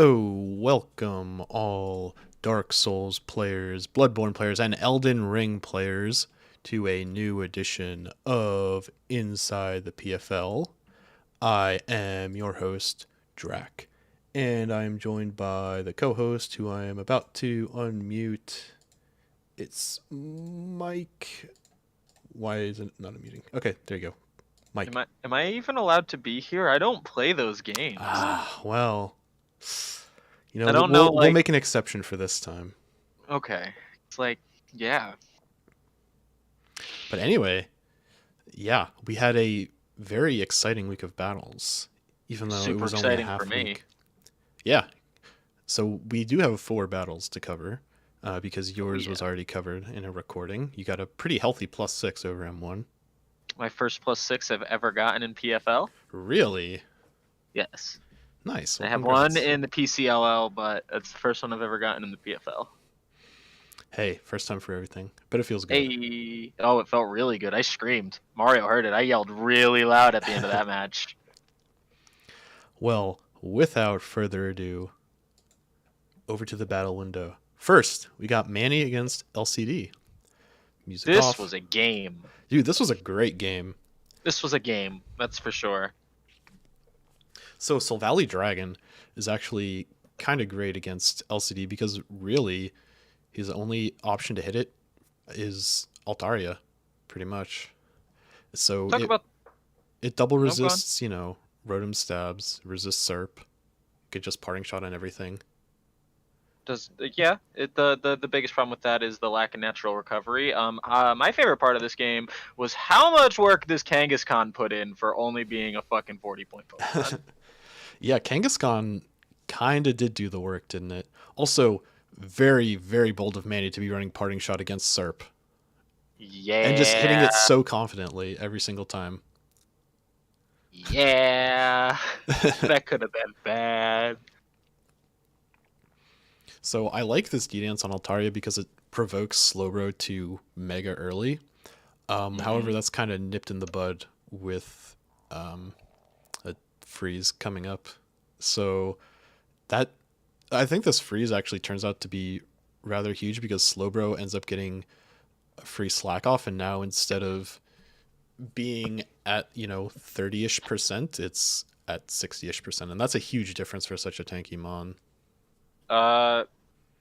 Oh, welcome all Dark Souls players, Bloodborne players, and Elden Ring players to a new edition of Inside the PFL. I am your host, Drac, and I am joined by the co-host who I am about to unmute. It's Mike. Why is it not unmuting? Okay, there you go. Mike. Am I even allowed to be here? I don't play those games. Well, I don't know, we'll make an exception for this time. Okay. It's like, yeah. But anyway, yeah, we had a very exciting week of battles, even though it Super was only a exciting half for me. week. Yeah, so we do have 4 battles to cover, because yours was already covered in a recording. You got a pretty healthy +6 over M1. My first +6 I've ever gotten in PFL. Really? Yes. Nice. I Well, have one congrats. in the PCLL, but it's the first one I've ever gotten in the PFL. Hey, first time for everything, but it feels good. Hey. Oh, it felt really good. I screamed. Mario heard it. I yelled really loud at the end of that match. Well, without further ado, over to the battle window. First, we got Manny against LCD. Music This off. was a game. Dude, this was a great game. This was a game. That's for sure. So Sylvally Dragon is actually kind of great against LCD because really his only option to hit it is Altaria, pretty much. So Talk about... it double No, go on. resists, Rotom stabs, resists Serp, could just parting shot on everything. The biggest problem with that is the lack of natural recovery. My favorite part of this game was how much work this Kangaskhan put in for only being a fucking 40-point Pokemon. Yeah, Kangaskhan kind of did do the work, didn't it? Also, very, very bold of Manny to be running parting shot against Serp. Yeah. And just hitting it so confidently every single time. Yeah. That could have been bad. So I like this D-Dance on Altaria because it provokes Slowbro to Mega early. However, that's kind of nipped in the bud with a freeze coming up. So that I think this freeze actually turns out to be rather huge because Slowbro ends up getting a free slack off, and now instead of being at 30-ish%, it's at 60-ish%, and that's a huge difference for such a tanky mon.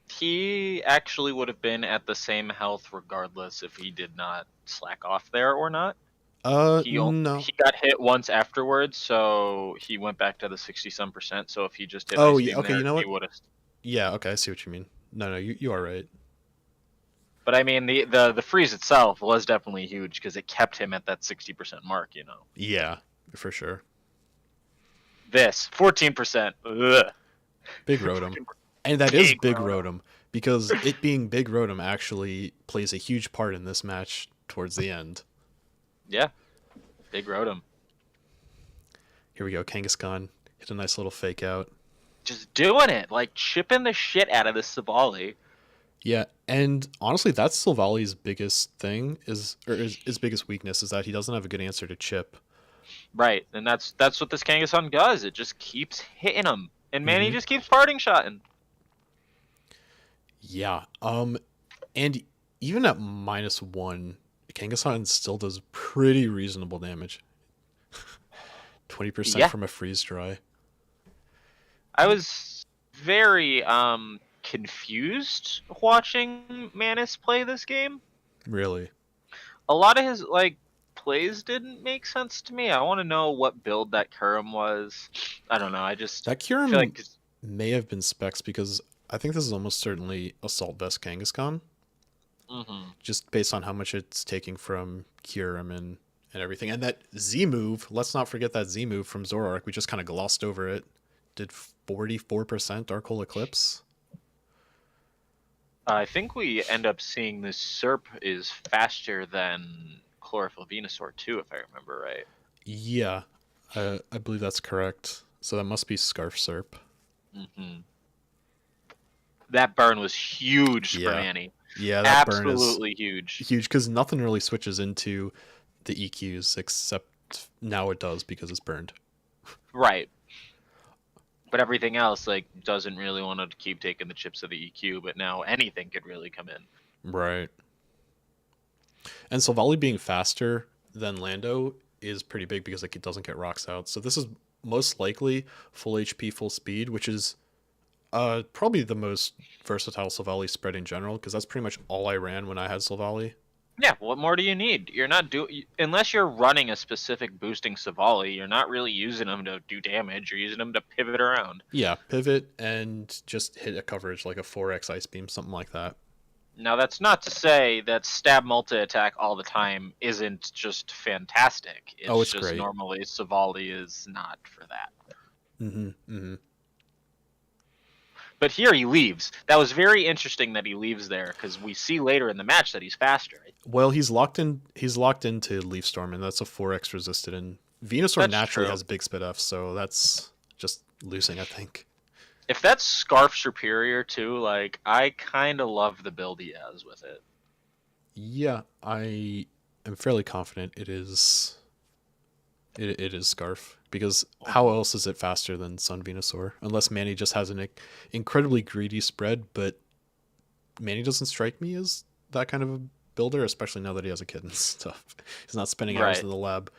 He actually would have been at the same health regardless if he did not slack off there or not. No. He got hit once afterwards, so he went back to the 60-some%. So if he just hit Oh, Ice yeah, Beam okay, there, you know he what? would have. Yeah, okay, I see what you mean. No, you are right. But I mean, the freeze itself was definitely huge because it kept him at that 60% mark. Yeah, for sure. This 14%. Ugh. Big Rotom. And that is Big Rotom, because it being Big Rotom actually plays a huge part in this match towards the end. Yeah, Big Rotom. Here we go, Kangaskhan. Hit a nice little fake out. Just doing it, like chipping the shit out of this Sylvally. Yeah, and honestly, that's Sylvally's biggest thing, his biggest weakness, is that he doesn't have a good answer to chip. Right, and that's what this Kangaskhan does. It just keeps hitting him, and Manny just keeps parting shotting. Yeah, and even at -1, Kangaskhan still does pretty reasonable damage. 20% from a freeze dry. I was very confused watching Manus play this game. Really? A lot of his plays didn't make sense to me. I want to know what build that Kurum was. I don't know. That Kurum feel like may have been specs, because I think this is almost certainly Assault Vest Kangaskhan. Just based on how much it's taking from Kurum and everything. And that Z move, let's not forget that Z move from Zoroark. We just kind of glossed over it. Did 44% Dark Hole Eclipse. I think we end up seeing this Serp is faster than Chlorophyll Venusaur too, if I remember right. Yeah, I believe that's correct. So that must be Scarf Serp. That burn was huge for Manny. Yeah, that absolutely burn is huge. Huge, because nothing really switches into the EQs except now it does because it's burned. Right. But everything else like doesn't really want to keep taking the chips of the EQ. But now anything could really come in. Right. And Silvally being faster than Lando is pretty big because like it doesn't get rocks out. So this is most likely full HP, full speed, which is probably the most versatile Silvally spread in general because that's pretty much all I ran when I had Silvally. Yeah, what more do you need? You're not unless you're running a specific boosting Savali, you're not really using them to do damage. You're using them to pivot around. Yeah, pivot and just hit a coverage like a 4x ice beam, something like that. Now that's not to say that stab multi attack all the time isn't just fantastic. It's Just great. normally Savali is not for that. Mm-hmm. Mm-hmm. But here he leaves. That was very interesting that he leaves there because we see later in the match that he's faster. Well, he's locked in. He's locked into Leaf Storm, and that's a 4x resisted. And Venusaur naturally has big spit F, so that's just losing, I think. If that's Scarf Superior too, like I kind of love the build he has with it. Yeah, I am fairly confident it is. It is Scarf because how else is it faster than Sun Venusaur? Unless Manny just has an incredibly greedy spread, but Manny doesn't strike me as that kind of a builder, especially now that he has a kid and stuff. He's not spending hours in the lab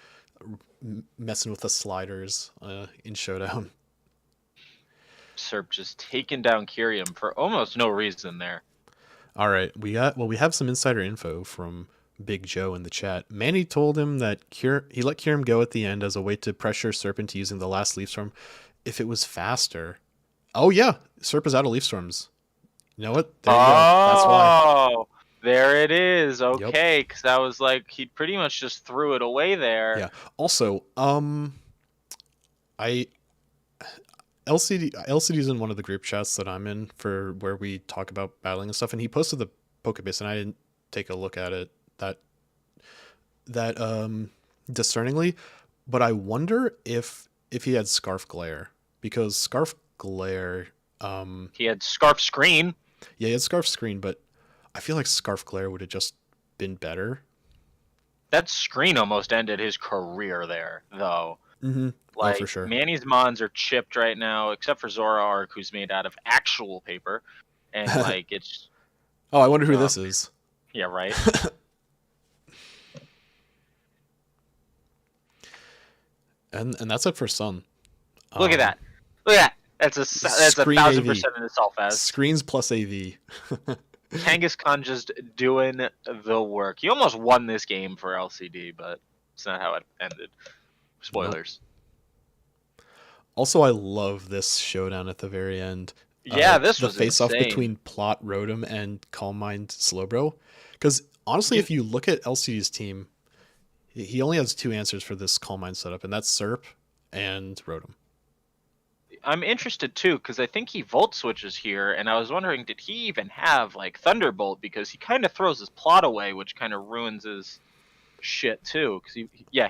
messing with the sliders in Showdown. Serp just taking down Kyrium for almost no reason there. All right, we have some insider info from Big Joe in the chat. Manny told him that he let Kyrium go at the end as a way to pressure Serp into using the last Leaf Storm if it was faster. Oh yeah, Serp is out of Leaf Storms. You know what? There you go. That's why. There it is. Okay, because I was like, he pretty much just threw it away there. Yeah. Also, LCD's in one of the group chats that I'm in for where we talk about battling and stuff, and he posted the Pokebase, and I didn't take a look at it that discerningly, but I wonder if he had Scarf Glare, because Scarf Glare he had Scarf Screen. Yeah, he had Scarf Screen, but I feel like Scarf Glare would have just been better. That Screen almost ended his career there, though. Mm-hmm. Like, for sure. Manny's Mons are chipped right now, except for Zoroark, who's made out of actual paper. And, like, it's... Oh, I wonder who this is. Yeah, right? and that's it for Sun. Look at that. Look at that. That's a 1,000% in itself as. Screens plus AV. Kangaskhan just doing the work. He almost won this game for LCD, but it's not how it ended. Spoilers. Nope. Also, I love this showdown at the very end. Yeah, this was the face-off between Plot Rotom and Calm Mind Slowbro. Because honestly, if you look at LCD's team, he only has two answers for this Calm Mind setup, and that's Serp and Rotom. I'm interested too because I think he Volt switches here, and I was wondering, did he even have like Thunderbolt? Because he kind of throws his Plot away, which kind of ruins his shit too. Because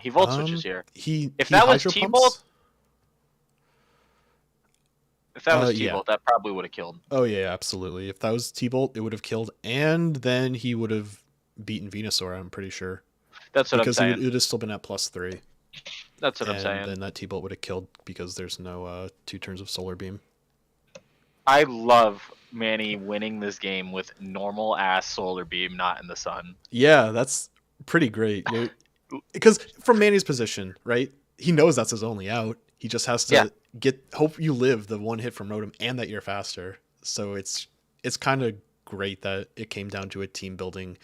he Volt switches here. If that was T-Bolt, that probably would have killed. Oh yeah, absolutely. If that was T-Bolt, it would have killed, and then he would have beaten Venusaur. I'm pretty sure. That's what I'm saying. Because it would have still been at +3. That's what I'm saying. And then that T-Bolt would have killed because there's no 2 turns of Solar Beam. I love Manny winning this game with normal ass Solar Beam, not in the sun. Yeah, that's pretty great. Because from Manny's position, right? He knows that's his only out. He just has to hope you live the one hit from Rotom and that you're faster. So it's kind of great that it came down to a team building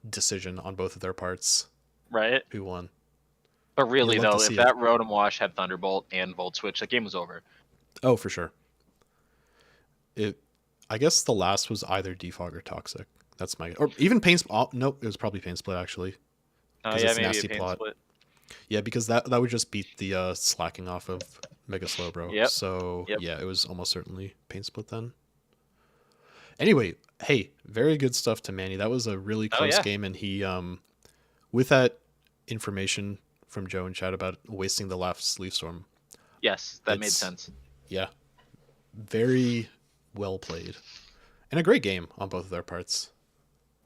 decision on both of their parts. Right. Who won? But really, though, if that Rotom Wash had Thunderbolt and Volt Switch, the game was over. Oh, for sure. I guess the last was either Defog or Toxic. That's my... Or even Pain Split. Oh, nope, it was probably Pain Split, actually. Oh, yeah, maybe a Pain Split. Yeah, because that would just beat the slacking off of Mega Slowbro. Yep. So, yeah, it was almost certainly Pain Split then. Anyway, hey, very good stuff to Manny. That was a really close game, and he, with that information from Joe and chat about wasting the last Leaf Storm. Yes, that made sense. Yeah. Very well played. And a great game on both of their parts.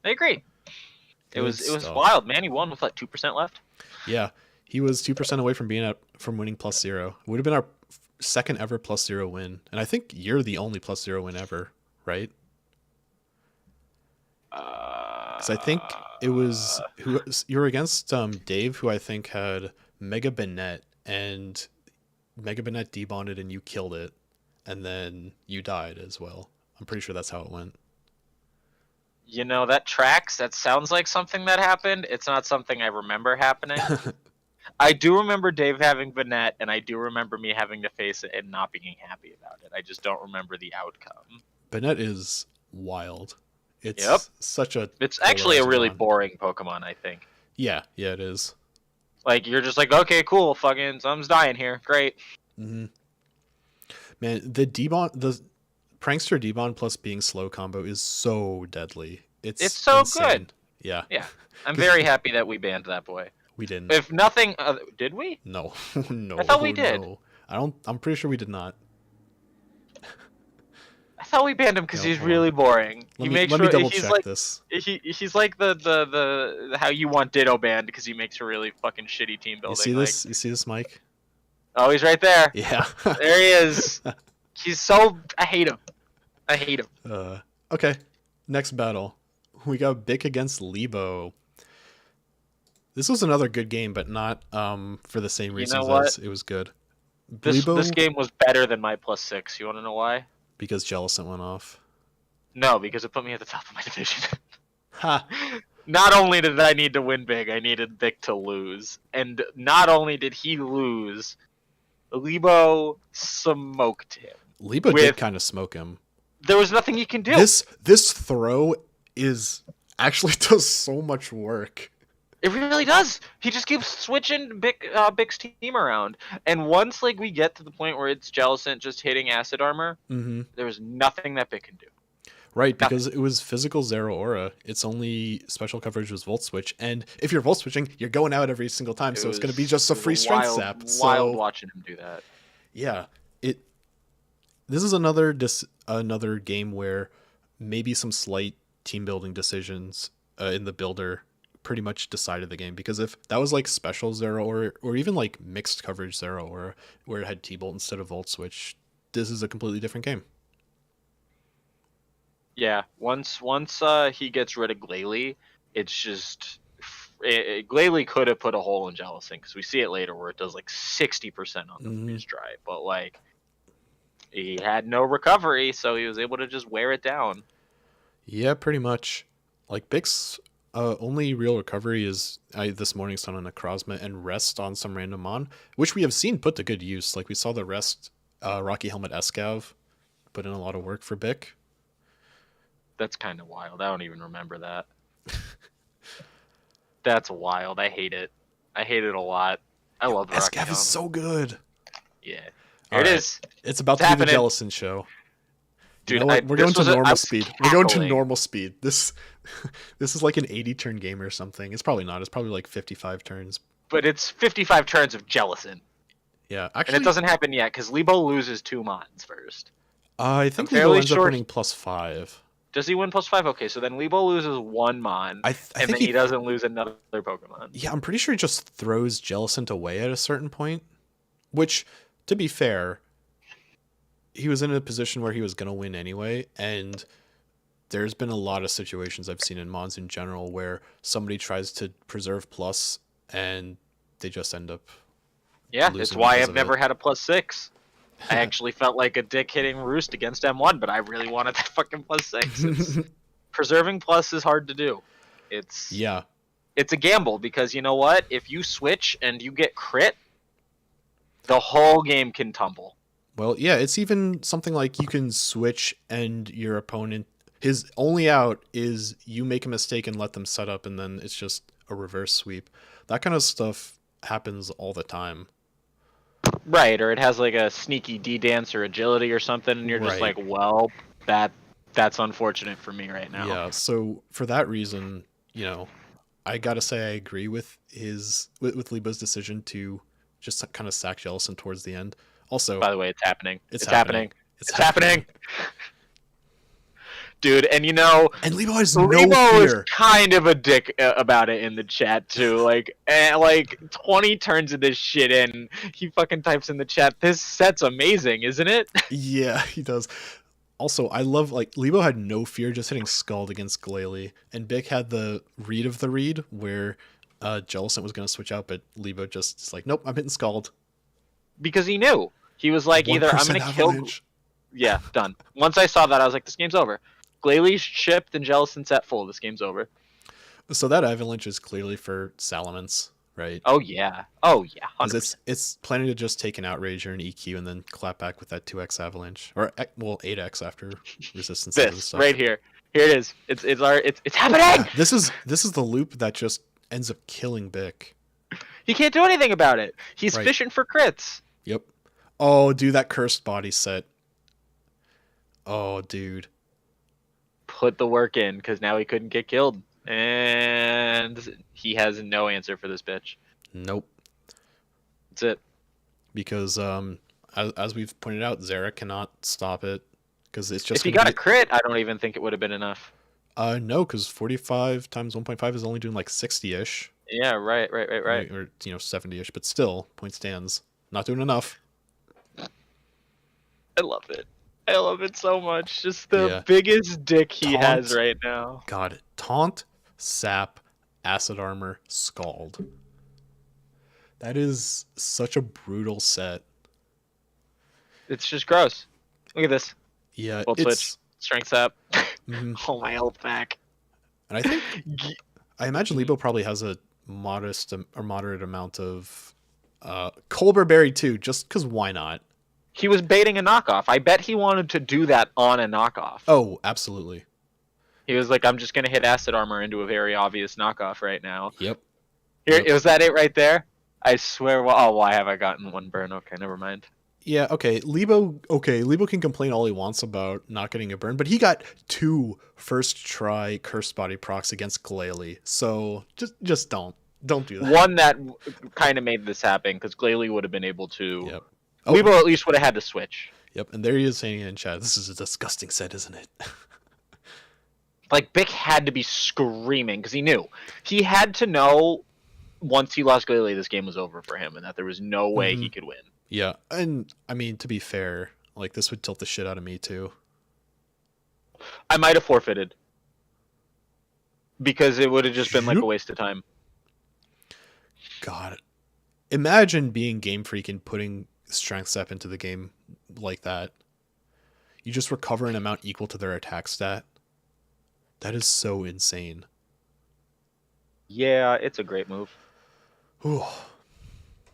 I agree. It was wild. Manny won with like 2% left. Yeah. He was 2% away from winning +0. It would have been second ever +0 win, and I think you're the only +0 win ever, right? Because I think it was who you were against Dave, who I think had Mega Bennett, and Mega Bennett debonded and you killed it, and then you died as well. I'm pretty sure that's how it went. You know, that tracks. That sounds like something that happened. It's not something I remember happening. I do remember Dave having Vanette, and I do remember me having to face it and not being happy about it. I just don't remember the outcome. Bennett is wild. It's Yep. such a. It's actually a really Pokemon. boring Pokemon, I think. Yeah, it is. Like, you're just like, okay, cool, fucking, something's dying here. Great. Mm-hmm. Man, the Prankster Debond plus being slow combo is so deadly. It's so insane. good. Yeah. Yeah. I'm very happy that we banned that boy. We didn't. If nothing, did we? No. No. I thought we did. No. I'm pretty sure we did not. I thought we banned him because No, he's hold really on. boring. Let me double check like, this. He's like the how you want Ditto banned because he makes a really fucking shitty team building. You see this? You see this, Mike? Oh, he's right there. Yeah. There he is. He's so. I hate him. I hate him. Okay. Next battle. We got Bick against Lebo. This was another good game, but not for the same reasons as it was good. This game was better than my +6. You want to know why? Because Jellicent went off. No, because it put me at the top of my division. Ha! Not only did I need to win big, I needed Vic to lose. And not only did he lose, Lebo smoked him. Lebo did kind of smoke him. There was nothing he can do. This throw is actually does so much work. It really does. He just keeps switching Big's team around. And once like we get to the point where it's Jellicent just hitting acid armor, there's nothing that Big can do. Right, because it was physical Zero Aura. Its only special coverage was Volt Switch, and if you're Volt Switching, you're going out every single time, so it's going to be just a free strength sap. Wild watching him do that. Yeah, this is another game where maybe some slight team building decisions in the builder pretty much decided the game, because if that was like special Zero Aura or even like mixed coverage Zero Aura where it had T-Bolt instead of Volt Switch, this is a completely different game. Yeah, once he gets rid of Glalie, it's just Glalie could have put a hole in Jellicent, because we see it later where it does like 60% on the freeze dry, but like he had no recovery, so he was able to just wear it down. Yeah, pretty much. Like Bix, only real recovery is this morning Sun on a Necrozma and rest on some random mon, which we have seen put to good use. Like we saw the rest Rocky Helmet Escav put in a lot of work for Bic. That's kind of wild. I don't even remember that. That's wild. I hate it. I hate it a lot. I love Rocky Escav is so good. Yeah. Here it is. It's about to be the Jellicent show. Dude, you know we're going to normal speed. We're going to normal speed. This is like an 80 turn game or something. It's probably not. It's probably like 55 turns. But it's 55 turns of Jellicent. Yeah, actually, and it doesn't happen yet because Lebo loses 2 mons first. I think Lebo ends up winning +5. Does he win +5? Okay, so then Lebo loses 1 mon, and then he doesn't lose another Pokemon. Yeah, I'm pretty sure he just throws Jellicent away at a certain point. Which, to be fair, he was in a position where he was going to win anyway, and there's been a lot of situations I've seen in Mons in general where somebody tries to preserve plus, and they just end up it's why I've never had a +6. I actually felt like a dick hitting Roost against M1, but I really wanted that fucking +6. Preserving plus is hard to do. It's a gamble, because you know what? If you switch and you get crit, the whole game can tumble. Well, yeah, it's even something like you can switch and your opponent, his only out is you make a mistake and let them set up, and then it's just a reverse sweep. That kind of stuff happens all the time. Right, or it has like a sneaky D-dance or agility or something, and you're just like, well, that's unfortunate for me right now. Yeah, so for that reason, I gotta say I agree with Lebo's decision to just kind of sack Jellicent towards the end. Also, by the way, it's happening. It's happening. It's happening. dude. And And Lebo has no Lebo is fear. kind of a dick about it in the chat too. Like, 20 turns of this shit in. He fucking types in the chat, "This set's amazing, isn't it?" Yeah, he does. Also, I love, like, Lebo had no fear just hitting Scald against Glalie, and Bick had the read of the read where Jellicent was going to switch out, but Lebo just is like, nope, I'm hitting Scald. Because he knew. He was like, either I'm 1% going to kill... avalanche. Yeah, done. Once I saw that, I was like, this game's over. Glalie's chipped and Jellicent's at full. This game's over. So that avalanche is clearly for Salamence, right? Oh, yeah. Oh, yeah. 100%. Because it's planning to just take an Outrager and EQ and then clap back with that 2x avalanche. Or, well, 8x after resistance. This, right here. Here it is. It's happening! This is the loop that just ends up killing Bick. He can't do anything about it. He's Right. fishing for crits. Yep. Oh, dude, that cursed body set. Oh, dude. Put the work in, because now he couldn't get killed. And he has no answer for this bitch. Nope. That's it. Because as we've pointed out, Zera cannot stop it because it's just. If he got a crit, I don't even think it would have been enough. No, because 45 times 1.5 is only doing like 60-ish. Yeah, right. Or 70-ish, but still, point stands. Not doing enough. I love it. I love it so much. Just the Yeah. biggest dick he Taunt. has right now. God, taunt, sap, acid armor, scald. That is such a brutal set. It's just gross. Look at this. Yeah, Bolt switch. Strength up. Mhm. Oh, my health back. And I imagine Lebo probably has a modest or moderate amount of Colbur Berry too, just because why not? He was baiting a knockoff. I bet he wanted to do that on a knockoff. Oh, absolutely. He was like, I'm just going to hit acid armor into a very obvious knockoff right now. Yep. Here, Yep. was that it right there? I swear. Oh, why have I gotten one burn? Okay, never mind. Yeah, okay. Lebo can complain all he wants about not getting a burn, but he got 2 first try cursed body procs against Glalie. So just don't do that. One that kind of made this happen because Glalie would have been able to. Yep. Lebo at least would have had to switch. Yep, and there he is saying in chat, this is a disgusting set, isn't it? Like, Bick had to be screaming because he knew. He had to know once he lost Glalie, this game was over for him and that there was no way he could win. Yeah, and I mean, to be fair, like, this would tilt the shit out of me too. I might have forfeited because it would have just been like a waste of time. God, imagine being Game Freak and putting Strength Step into the game like that. You just recover an amount equal to their attack stat. That is so insane. Yeah, it's a great move. Whew.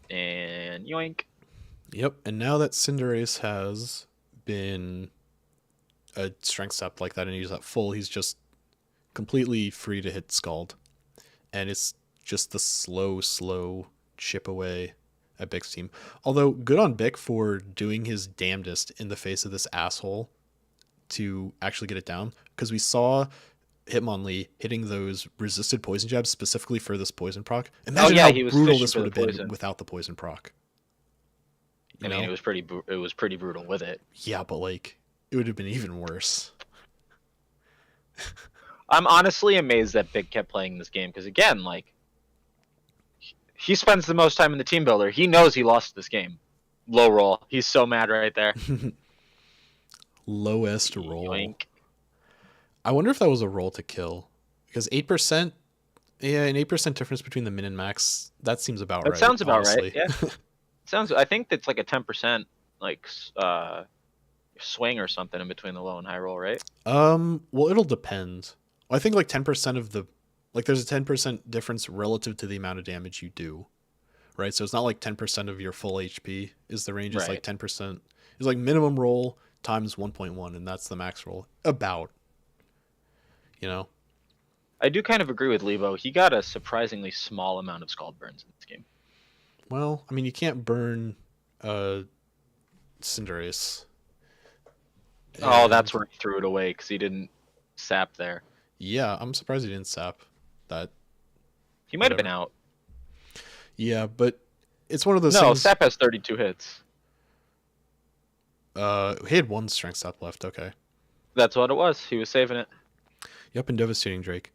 And yoink. Yep, and now that Cinderace has been a Strength Step like that and he's at full, he's just completely free to hit Scald. And it's just the slow chip away at Bick's team. Although, good on Bick for doing his damnedest in the face of this asshole to actually get it down. Because we saw Hitmonlee hitting those resisted poison jabs specifically for this poison proc. Imagine how brutal this would have been without the poison proc. I mean, it was pretty brutal with it. Yeah, but like, it would have been even worse. I'm honestly amazed that Bick kept playing this game because, again, like, he spends the most time in the team builder. He knows he lost this game. Low roll. He's so mad right there. Lowest roll. Yoink. I wonder if that was a roll to kill. Because 8%, yeah, an 8% difference between the min and max, that seems about right. That sounds about honestly. right, yeah. I think it's like a 10% like swing or something in between the low and high roll, right? Well, it'll depend. I think like 10% of the, like, there's a 10% difference relative to the amount of damage you do, right? So it's not like 10% of your full HP is the range. It's like 10%. It's like minimum roll times 1.1, and that's the max roll. About. You know? I do kind of agree with Lebo. He got a surprisingly small amount of Scald burns in this game. Well, I mean, you can't burn Cinderace. Oh, that's where he threw it away because he didn't sap there. Yeah, I'm surprised he didn't sap that. He might have been out. Yeah, but it's one of those No, things. Sap has 32 hits. He had 1 strength sap left, okay. That's what it was. He was saving it. Yep, and devastating Drake.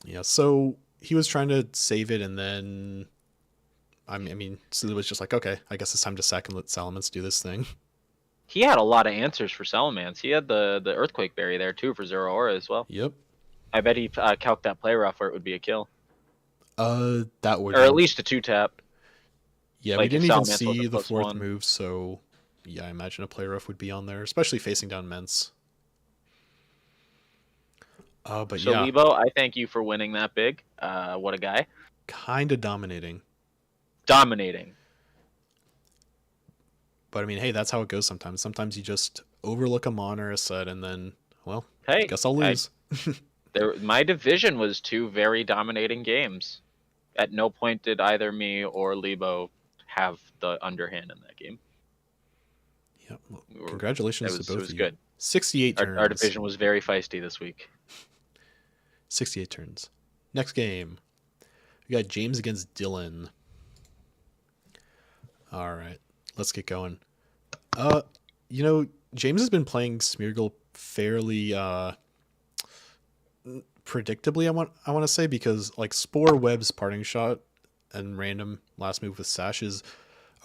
Yeah, so he was trying to save it, and then so it was just like, okay, I guess it's time to sack and let Salamence do this thing. He had a lot of answers for Salamence. He had the Earthquake Berry there too for Zero Aura as well. Yep. I bet he calced that play rough where it would be a kill. That would, or at least a 2-tap. Yeah, like we didn't if even Salamence see wasn't the plus fourth one. move, so yeah, I imagine a play rough would be on there, especially facing down Mence. But So yeah, Lebo, I thank you for winning that big. What a guy. kind of dominating. Dominating. But I mean, hey, that's how it goes sometimes. Sometimes you just overlook a mon or a set, and then, well, Hey, guess I'll lose. my division was 2 very dominating games. At no point did either me or Lebo have the underhand in that game. Yeah, well, congratulations to both it was of you. good. 68 turns. Our division was very feisty this week. 68 turns. Next game, we got James against Dylan. All right, let's get going. James has been playing Smeargle fairly predictably, I want to say, because like Spore, Web's Parting Shot and random last move with Sash is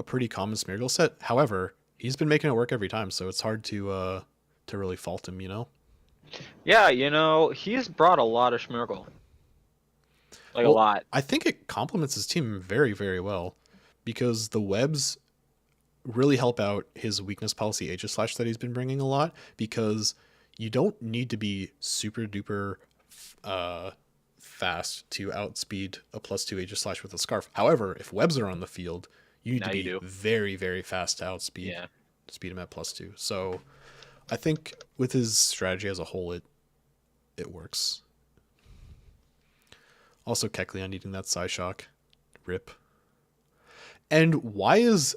a pretty common Smeargle set. However, he's been making it work every time, so it's hard to really fault him, Yeah, he's brought a lot of Schmirgle. A lot. I think it complements his team very, very well, because the webs really help out his weakness policy Aegis-Slash that he's been bringing a lot, because you don't need to be super duper fast to outspeed a +2 Aegis-Slash with a Scarf. However, if webs are on the field, you need to be very, very fast to outspeed. Speed him at +2. So I think with his strategy as a whole, it works. Also, Kecleon needing that Psyshock. Rip. And why is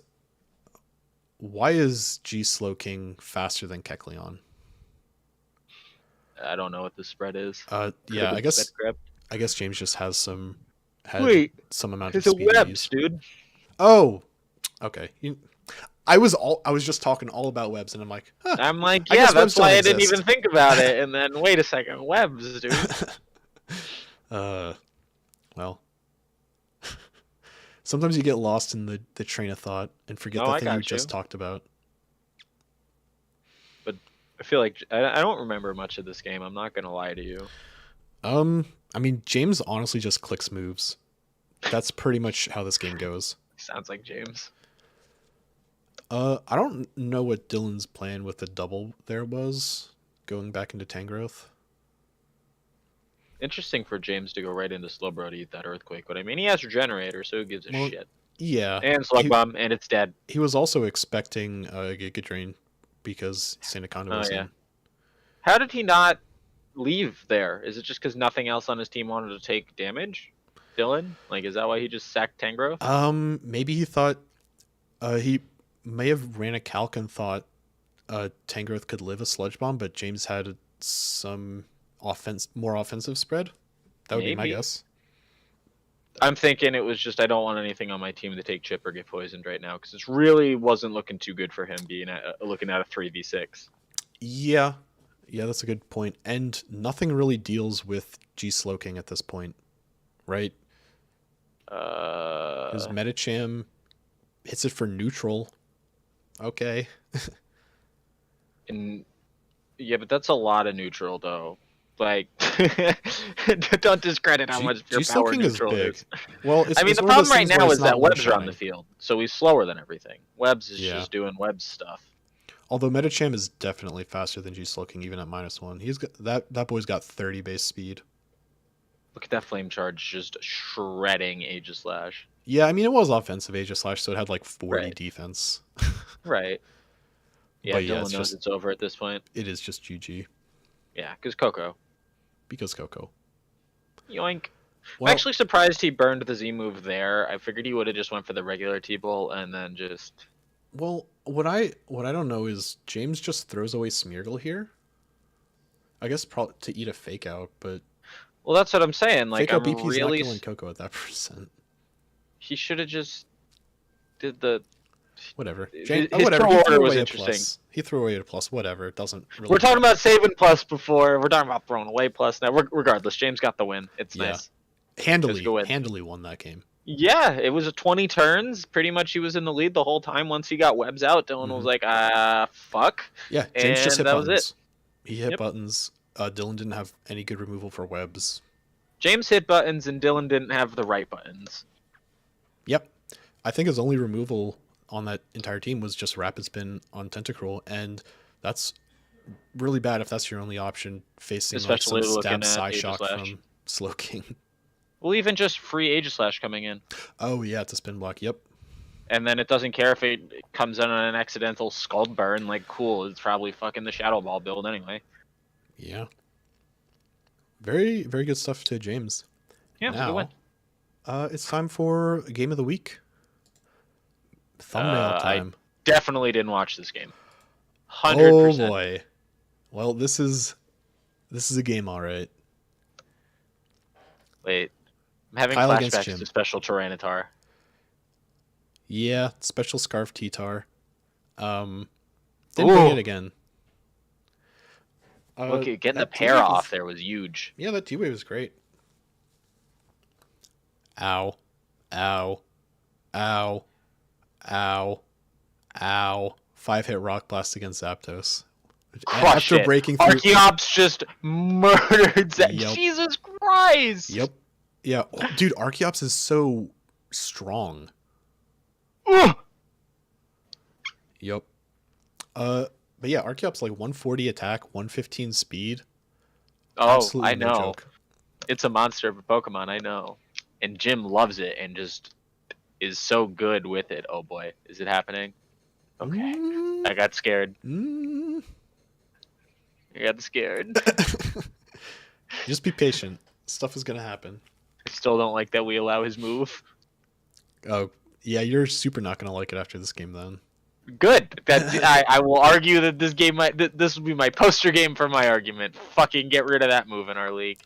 G Slowking faster than Kecleon? I don't know what the spread is. Yeah, I guess James just has some amount of speed. It's a webs, dude. Oh, okay. I was just talking all about webs, and I'm like, huh, I'm like, yeah, that's why I didn't even think about it. And then wait a second, webs, dude. Well, sometimes you get lost in the train of thought and forget the thing you just talked about. But I feel like I don't remember much of this game. I'm not gonna lie to you. I mean, James honestly just clicks moves. That's pretty much how this game goes. Sounds like James. I don't know what Dylan's plan with the double there was, going back into Tangrowth. Interesting for James to go right into Slowbro to eat that Earthquake, but I mean, he has Regenerator, so who gives a shit? Yeah. And Slug Bomb, and it's dead. He was also expecting a Giga Drain because Sandaconda was in. How did he not leave there? Is it just because nothing else on his team wanted to take damage? Dylan? Like, is that why he just sacked Tangrowth? Maybe he thought he may have ran a calc and thought Tangrowth could live a Sludge Bomb, but James had some more offensive spread. That would be my guess. I'm thinking it was just I don't want anything on my team to take chip or get poisoned right now, because it really wasn't looking too good for him looking at a 3v6. Yeah, that's a good point. And nothing really deals with G Slowking at this point, right? His Medicham hits it for neutral. Okay. Yeah, but that's a lot of neutral though. Like, don't discredit how much your power neutral is. Well, I mean, the problem right now is that webs are on the field, so he's slower than everything. Webs is just doing web stuff. Although Medicham is definitely faster than G Slowking, even at -1. He's got that boy's got 30 base speed. Look at that flame charge just shredding Aegis-Slash. Yeah, I mean it was offensive Aegis-Slash, so it had like 40 defense. Right. Yeah, but Dylan knows it's over at this point. It is just GG. Yeah, because Coco. Yoink. Well, I'm actually surprised he burned the Z move there. I figured he would have just went for the regular T-Bolt and then just... Well, what I don't know is James just throws away Smeargle here. I guess probably to eat a fake out, but... Well, that's what I'm saying. Like, I'm BP's really... not killing Coco at that %. He should have just did the Whatever. His Whatever. turn He order threw was away a interesting. plus. He threw away a plus. Whatever. It doesn't really. We're talking about saving plus before. We're talking about throwing away plus now. Regardless, James got the win. It's nice. Handily Go win. handily won that game. Yeah, it was a 20 turns. Pretty much he was in the lead the whole time. Once he got webs out, Dylan was like, fuck. Yeah, James just hit that buttons. was it. He hit buttons. Dylan didn't have any good removal for webs. James hit buttons and Dylan didn't have the right buttons. Yep. I think his only removal on that entire team was just Rapid Spin on Tentacruel, and that's really bad if that's your only option facing Especially like some looking stab at Psyshock Aegislash. from Slowking. Well, even just free Aegislash coming in. Oh yeah, it's a spin block. Yep. And then it doesn't care if it comes in on an accidental Scald Burn. Like, cool, it's probably fucking the Shadow Ball build anyway. Yeah. Very, very good stuff to James. Yeah, now, good win. It's time for Game of the Week. Thumbnail time. I definitely didn't watch this game. 100%. Oh boy. Well, this is a game, all right. Wait, I'm having Kyle against flashbacks Jim. to Special Tyranitar. Yeah, special Scarf T-Tar. Didn't Ooh. bring it again. Look, getting the that pair T-Wave off is- there was huge. Yeah, that T-Wave was great. Ow. Ow. Ow. Ow. Ow. 5-hit Rock Blast against Zapdos. Crushed After it. breaking through... Archeops just murdered Zap. Yep. Jesus Christ! Yep. Yeah. Oh, dude, Archeops is so strong. Ugh. Yep. But yeah, Archeops like 140 attack, 115 speed. Oh, Absolutely I no know. joke. It's a monster of a Pokemon, I know. And Jim loves it and just is so good with it. Oh boy, is it happening? Okay. I got scared. I got scared. Just be patient. Stuff is gonna happen. I still don't like that we allow his move. Oh, yeah, you're super not gonna like it after this game then. Good. I will argue that this game this will be my poster game for my argument. Fucking get rid of that move in our league.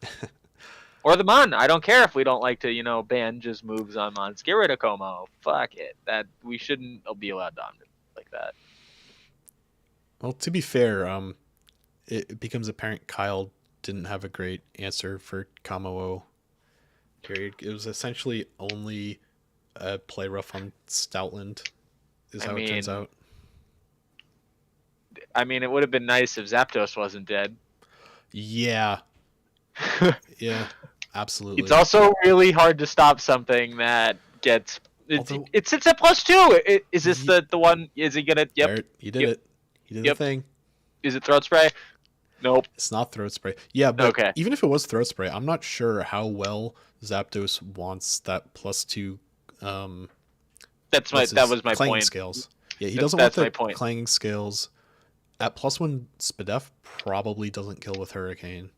Or the Mon. I don't care if we don't like to, ban just moves on Mons. Get rid of Como. Fuck it. That we shouldn't be allowed dominant like that. Well, to be fair, it becomes apparent Kyle didn't have a great answer for Kamo period. It was essentially only a play rough on Stoutland, is how it turns out. I mean, it would have been nice if Zapdos wasn't dead. Yeah. Yeah, absolutely. It's also really hard to stop something that gets... Although- it sits at +2. Is this the one? Is he gonna... Yep. There, he did Yep. it. He did Yep. the thing. Is it Throat Spray? Nope. It's not Throat Spray. Yeah, but Okay. even if it was Throat Spray, I'm not sure how well Zapdos wants that +2. That was my clanging point. Scales. Yeah, he doesn't That's want my the point. clanging scales. At +1, Spadef probably doesn't kill with Hurricane.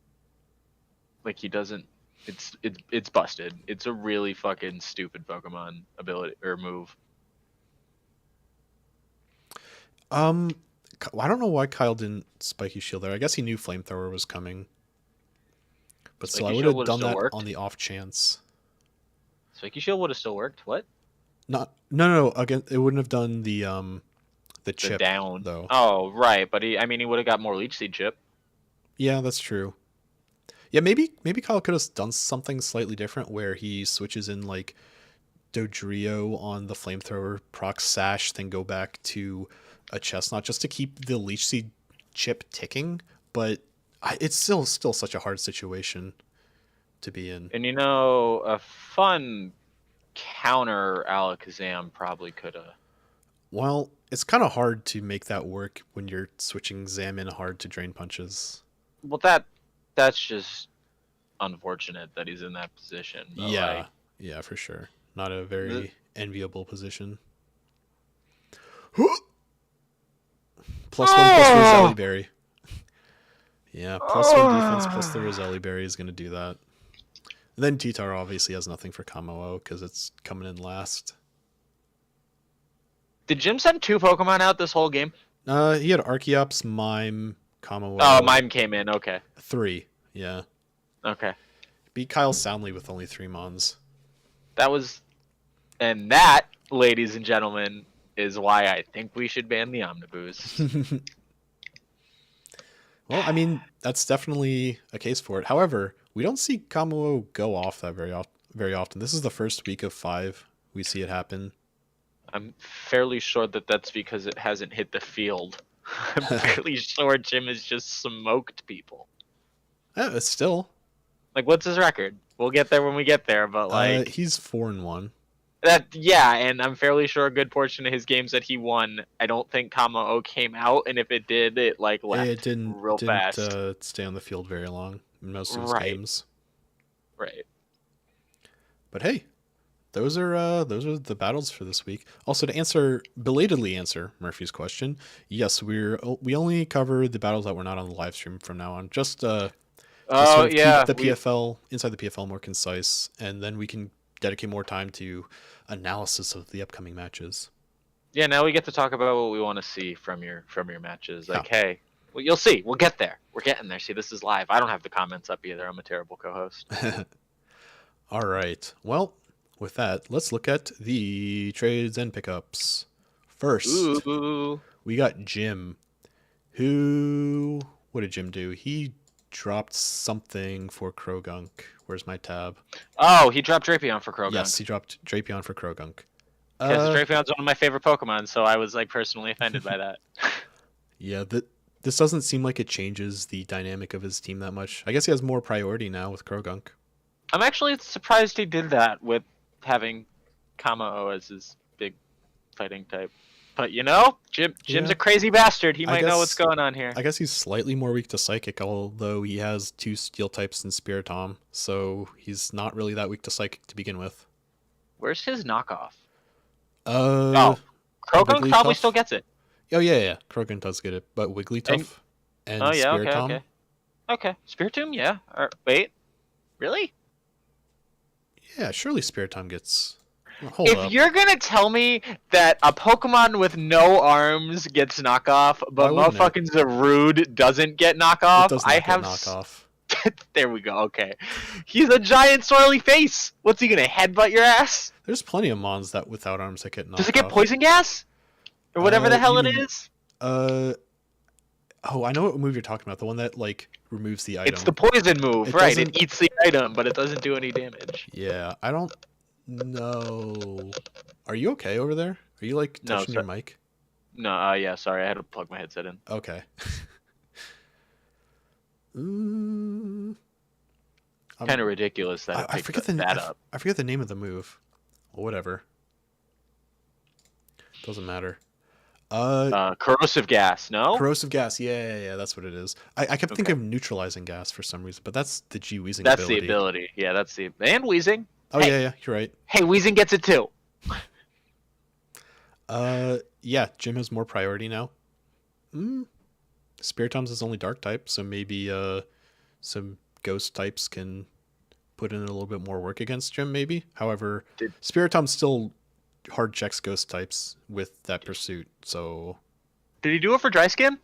Like, he doesn't... It's busted. It's a really fucking stupid Pokemon ability or move. I don't know why Kyle didn't Spiky Shield there. I guess he knew Flamethrower was coming. But still, I Spiky would Shield have would've done still that worked. on the off chance. Spiky Shield would have still worked. What? No. Again, it wouldn't have done the chip The down. though. Oh, right. But he would have got more Leech Seed chip. Yeah, that's true. Yeah, maybe Kyle could have done something slightly different where he switches in like Dodrio on the Flamethrower, proc Sash, then go back to a Chestnut just to keep the Leech Seed chip ticking. But it's still such a hard situation to be in. And a fun counter Alakazam probably could have. Well, it's kind of hard to make that work when you're switching Zam in hard to Drain Punches. Well, that's just unfortunate that he's in that position. But Yeah, for sure. Not a very enviable position. +1 plus Roselli Berry. Yeah, +1 defense plus the Roselli Berry is going to do that. And then T-Tar obviously has nothing for Kamo because it's coming in last. Did Jim send 2 Pokemon out this whole game? He had Archeops, Mime, Kamo. Oh, Mime came in. Okay. 3, yeah. Okay. Beat Kyle soundly with only 3 Mons. And that, ladies and gentlemen, is why I think we should ban the Omniboost. Well, I mean, that's definitely a case for it. However, we don't see Kamo go off that very often. This is the first week of 5 we see it happen. I'm fairly sure that that's because it hasn't hit the field. I'm fairly sure Jim has just smoked people. It's still. Like, what's his record? We'll get there when we get there, but like he's 4-1. that, yeah, and I'm fairly sure a good portion of his games that he won, I don't think Kamo came out, and if it did, it like left It didn't fast. stay on the field very long in most of his Right. games. Right. But hey, those are the battles for this week. Also, to belatedly answer Murphy's question, yes, we only cover the battles that were not on the live stream from now on. Just sort of keep the PFL inside the PFL more concise, and then we can dedicate more time to analysis of the upcoming matches. Yeah, now we get to talk about what we want to see from your matches. Like, hey, well, you'll see. We'll get there. We're getting there. See, this is live. I don't have the comments up either. I'm a terrible co-host. All right. Well, with that, let's look at the trades and pickups. First, we got Jim, who... What did Jim do? He dropped something for Krogunk. Where's my tab? Oh, he dropped Drapion for Krogunk. Yes, he dropped Drapion for Krogunk. Because Drapion's one of my favorite Pokemon, so I was like personally offended by that. Yeah, this doesn't seem like it changes the dynamic of his team that much. I guess he has more priority now with Krogunk. I'm actually surprised he did that with having Kamo as his big fighting type. But you know, Jim's a crazy bastard. He might know what's going on here. I guess he's slightly more weak to Psychic, although he has 2 Steel types in Spiritomb, so he's not really that weak to Psychic to begin with. Where's his knockoff? Krogunk probably still gets it. Oh yeah, Krogunk does get it, but Wigglytuff and Spiritomb. Okay, Spiritomb, yeah. Wait, really? Yeah, surely Spiritomb gets. If you're gonna tell me that a Pokemon with no arms gets knockoff, but motherfucking Zarude doesn't get knockoff, knockoff. There we go. Okay, he's a giant swirly face. What's he gonna headbutt your ass? There's plenty of mons that without arms that get knocked Does it get poison gas or whatever the hell it is? Oh, I know what move you're talking about. The one that like removes the item. It's the poison move, right? It eats the item, but it doesn't do any damage. Yeah, I don't know. Are you okay over there? Are you like touching your mic? No, yeah, sorry, I had to plug my headset in. Okay. Kind of ridiculous that I forget that up. I forget the name of the move. Well, whatever. Doesn't matter. Corrosive gas, no? Corrosive gas, yeah, that's what it is. I kept thinking of neutralizing gas for some reason, but that's the G-Weezing ability. That's the ability, yeah, that's the... And Weezing. Oh, hey. yeah, you're right. Hey, Weezing gets it too. Yeah, Jim has more priority now. Spiritomb's is only dark type, so maybe some ghost types can put in a little bit more work against Jim, maybe. However, Spiritomb still hard checks ghost types with that pursuit, so... Did he do it for Dry Skin?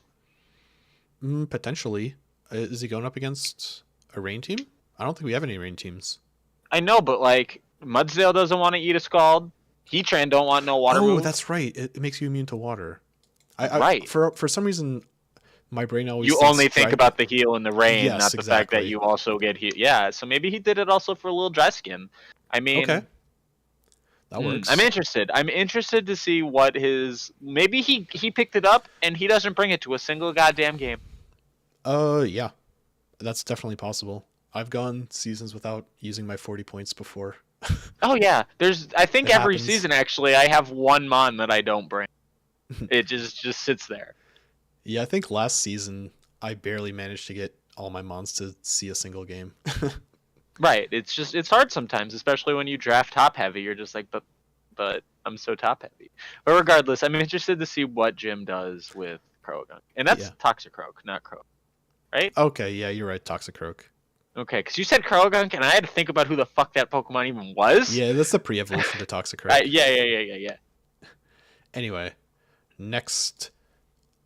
Potentially. Is he going up against a rain team? I don't think we have any rain teams. I know, but like, Mudsdale doesn't want to eat a Scald. Heatran don't want no water move. Oh, that's right. It makes you immune to water. Right. For some reason... My brain always. You only think about the heal in the rain, yes, not the fact that you also get heal. Yeah, so maybe he did it also for a little Dry Skin. I mean, okay, that works. I'm interested. I'm interested to see what his. Maybe he picked it up and he doesn't bring it to a single goddamn game. Yeah, that's definitely possible. I've gone seasons without using my 40 points before. Oh yeah, I think every season actually I have one mon that I don't bring. It just sits there. Yeah, I think last season I barely managed to get all my mons to see a single game. Right. It's hard sometimes, especially when you draft top heavy. You're just like, but I'm so top heavy. But regardless, I'm interested to see what Jim does with Krogunk. And that's Toxicroak, not Croak. Right? Okay, yeah, you're right, Toxicroak. Okay, because you said Krogunk, and I had to think about who the fuck that Pokemon even was. Yeah, that's the pre-evolution to Toxicroak. Yeah. Anyway, next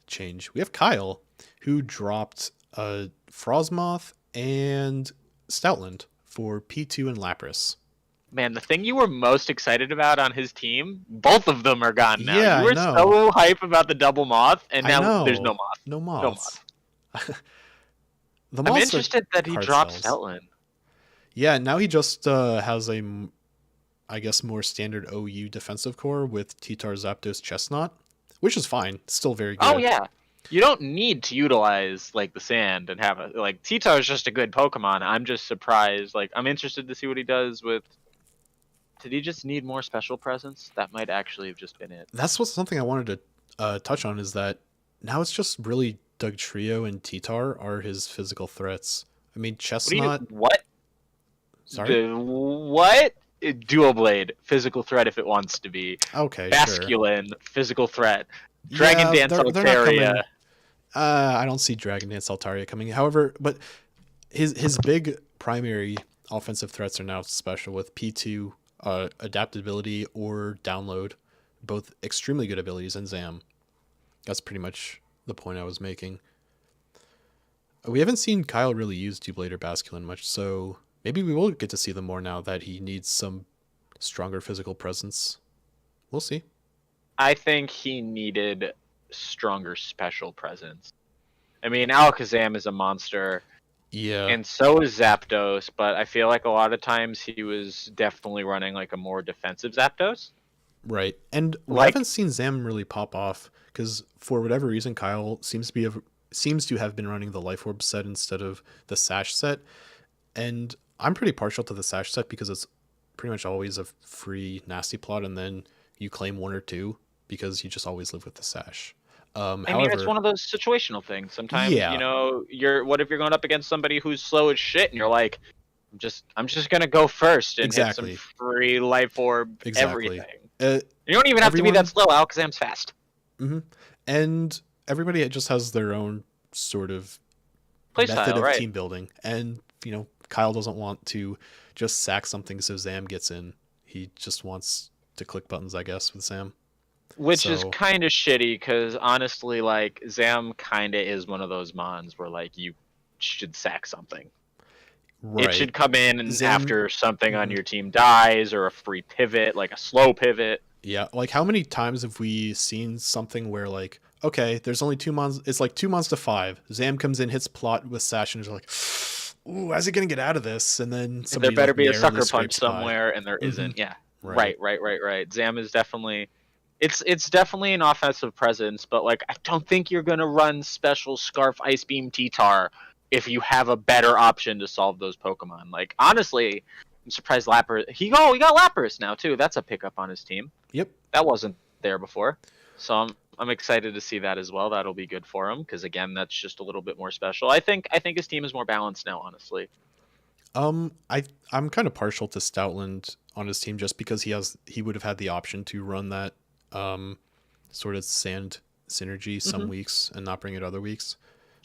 change. We have Kyle, who dropped Frosmoth and Stoutland for P2 and Lapras. Man, the thing you were most excited about on his team, both of them are gone now. Yeah, You I were know. so hype about the double moth, and I now there's no know. moth. No No moths. moth. The I'm moths are interested that he hard dropped sells. Stoutland. Yeah, now he just has I guess, more standard OU defensive core with Titar, Zapdos, Chestnut, which is fine. Still very Oh good. yeah. You don't need to utilize like the sand and have it like Tito is just a good Pokemon. I'm just surprised. Like I'm interested to see what he does with. Did he just need more special presence? That might actually have just been it. That's what's something I wanted to touch on is that now it's just really Doug Trio and Titar are his physical threats. I mean, What do you? Chestnut. What? Sorry. What? Dual Blade, physical threat if it wants to be. Okay, sure. Basculin, physical threat. Dragon Yeah, Dance they're not Altaria. coming. I don't see Dragon Dance Altaria coming. However, but his big primary offensive threats are now special with P2, adaptability or download, both extremely good abilities, and Zam. That's pretty much the point I was making. We haven't seen Kyle really use Doublade or Basculin much, so maybe we will get to see them more now that he needs some stronger physical presence. We'll see. I think he needed stronger special presence. I mean, Alakazam is a monster. Yeah. And so is Zapdos, but I feel like a lot of times he was definitely running like a more defensive Zapdos. Right. And we Like, haven't seen Zam really pop off because for whatever reason Kyle seems to have been running the Life Orb set instead of the Sash set. And I'm pretty partial to the Sash set because it's pretty much always a free nasty plot and then you claim one or two because you just always live with the Sash. I mean, However, it's one of those situational things. Sometimes, yeah, what if you're going up against somebody who's slow as shit and you're like, I'm just gonna go first and hit some exactly. free Life Orb Exactly. everything. Uh, You don't even have to be everyone, that slow. Alakazam's fast. hmm And everybody just has their own sort of method Playstyle, of right? team building. And, Kyle doesn't want to just sack something so Zam gets in. He just wants to click buttons, I guess, with Zam. Which is So, kind of shitty because honestly, like Zam kind of is one of those mons where like you should sack something. It right. should come in and Zam, after something on mhm. your team dies or a free pivot, like a slow pivot. Yeah. Like, how many times have we seen something where, like, okay, there's only 2 mons. It's like 2 mons to 5. Zam comes in, hits plot with Sash, and is like, ooh, how's he going to get out of this? And then And there somebody, better like, be a narrowly sucker punch scrapes by. somewhere, and there Hmm. not Yeah, Right. right. Zam is definitely, it's definitely an offensive presence, but like I don't think you're gonna run special Scarf Ice Beam T-Tar if you have a better option to solve those Pokemon. Like honestly, I'm surprised Lapras. He got Lapras now too. That's a pickup on his team. Yep. That wasn't there before, so I'm excited to see that as well. That'll be good for him because again, that's just a little bit more special. I think his team is more balanced now, honestly. I'm kind of partial to Stoutland on his team just because he would have had the option to run that sort of sand synergy some Hmm. weeks and not bring it other weeks.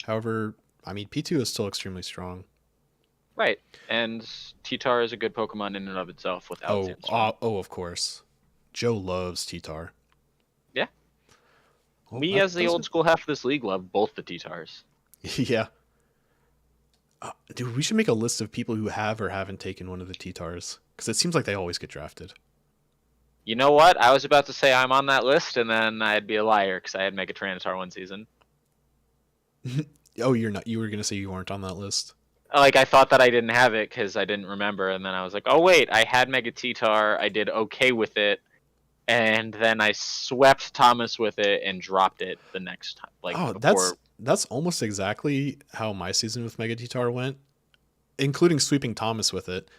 However, I mean P2 is still extremely strong. Right, and T-Tar is a good Pokemon in and of itself without Oh, Sandstorm. of course. Joe loves T-Tar. Yeah, Well, me that as the does old it. school half of this league love both the T-Tars. Yeah. Dude, we should make a list of people who have or haven't taken one of the T-Tars because it seems like they always get drafted. You know what? I was about to say I'm on that list, and then I'd be a liar because I had Mega Tyranitar one season. Oh, you're not. You were gonna say you weren't on that list. Like I thought that I didn't have it because I didn't remember, and then I was like, oh wait, I had Mega T-Tar. I did okay with it, and then I swept Thomas with it and dropped it the next time, like Oh, before. that's almost exactly how my season with Mega T-Tar went, including sweeping Thomas with it.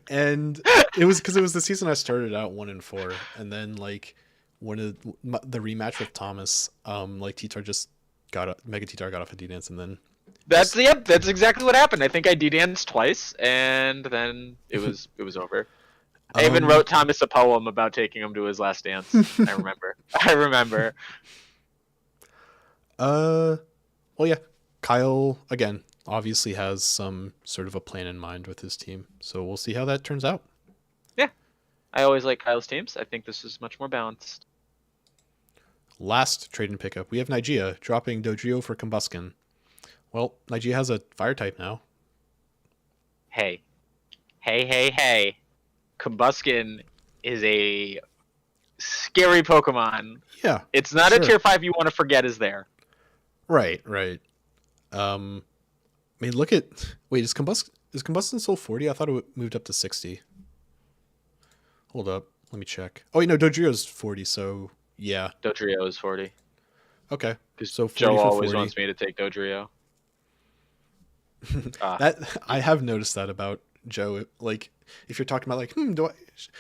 And it was because it was the season I started out 1-4, and then like when the rematch with Thomas, like T-Tar just Mega T-Tar got off a D-Dance, and then That's just yep. That's exactly what happened. I think I D-danced twice, and then it was over. I even um wrote Thomas a poem about taking him to his last dance. I remember. I remember. well, yeah, Kyle again obviously has some sort of a plan in mind with his team, so we'll see how that turns out. Yeah, I always like Kyle's teams. I think this is much more balanced. Last trade and pickup, we have Nigeria dropping Dodrio for Combuskin. Well, Nigeria has a fire type now. Hey, Hey. Combuskin is a scary Pokemon. Yeah. It's not a sure. tier 5 you want to forget is there. Right. I mean, look at wait. Is Combustion still 40? I thought it moved up to 60. Hold up. Let me check. Oh, wait, no, Dodrio's 40, so yeah. Dodrio is 40. Okay. Because So 40 Joe for always 40. wants me to take Dodrio. That I have noticed that about Joe. Like, if you're talking about like, do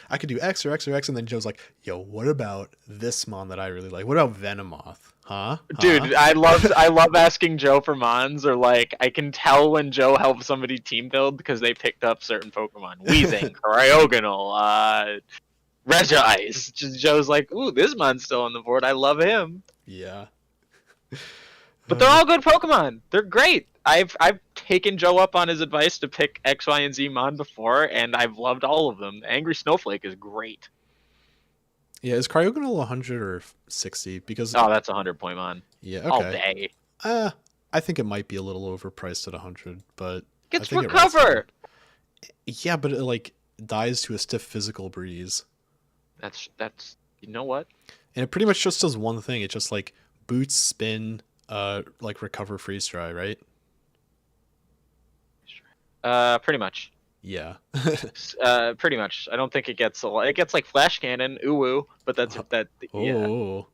I could do X or X or X, and then Joe's like, yo, what about this mon that I really like? What about Venomoth? Huh? Dude, I love asking Joe for mons, or like I can tell when Joe helps somebody team build because they picked up certain Pokemon. Weezing, Cryogonal, Regice. Joe's like, ooh, this mon's still on the board. I love him. Yeah. But they're all good Pokemon. They're great. I've taken Joe up on his advice to pick X, Y, and Z mon before, and I've loved all of them. Angry Snowflake is great. Yeah, is Cryogonal 100 or 60? Because Oh, that's a 100-point mon. yeah, okay. All day. I think it might be a little overpriced at 100, but Gets I think Recover. Yeah, but it like dies to a stiff physical breeze. That's you know what? And it pretty much just does one thing. It just like boots, spin, like recover, freeze dry, right? Pretty much. Yeah. Pretty much. I don't think it gets a lot. It gets like Flash Cannon, Uwu, but that's that. Yeah. Oh.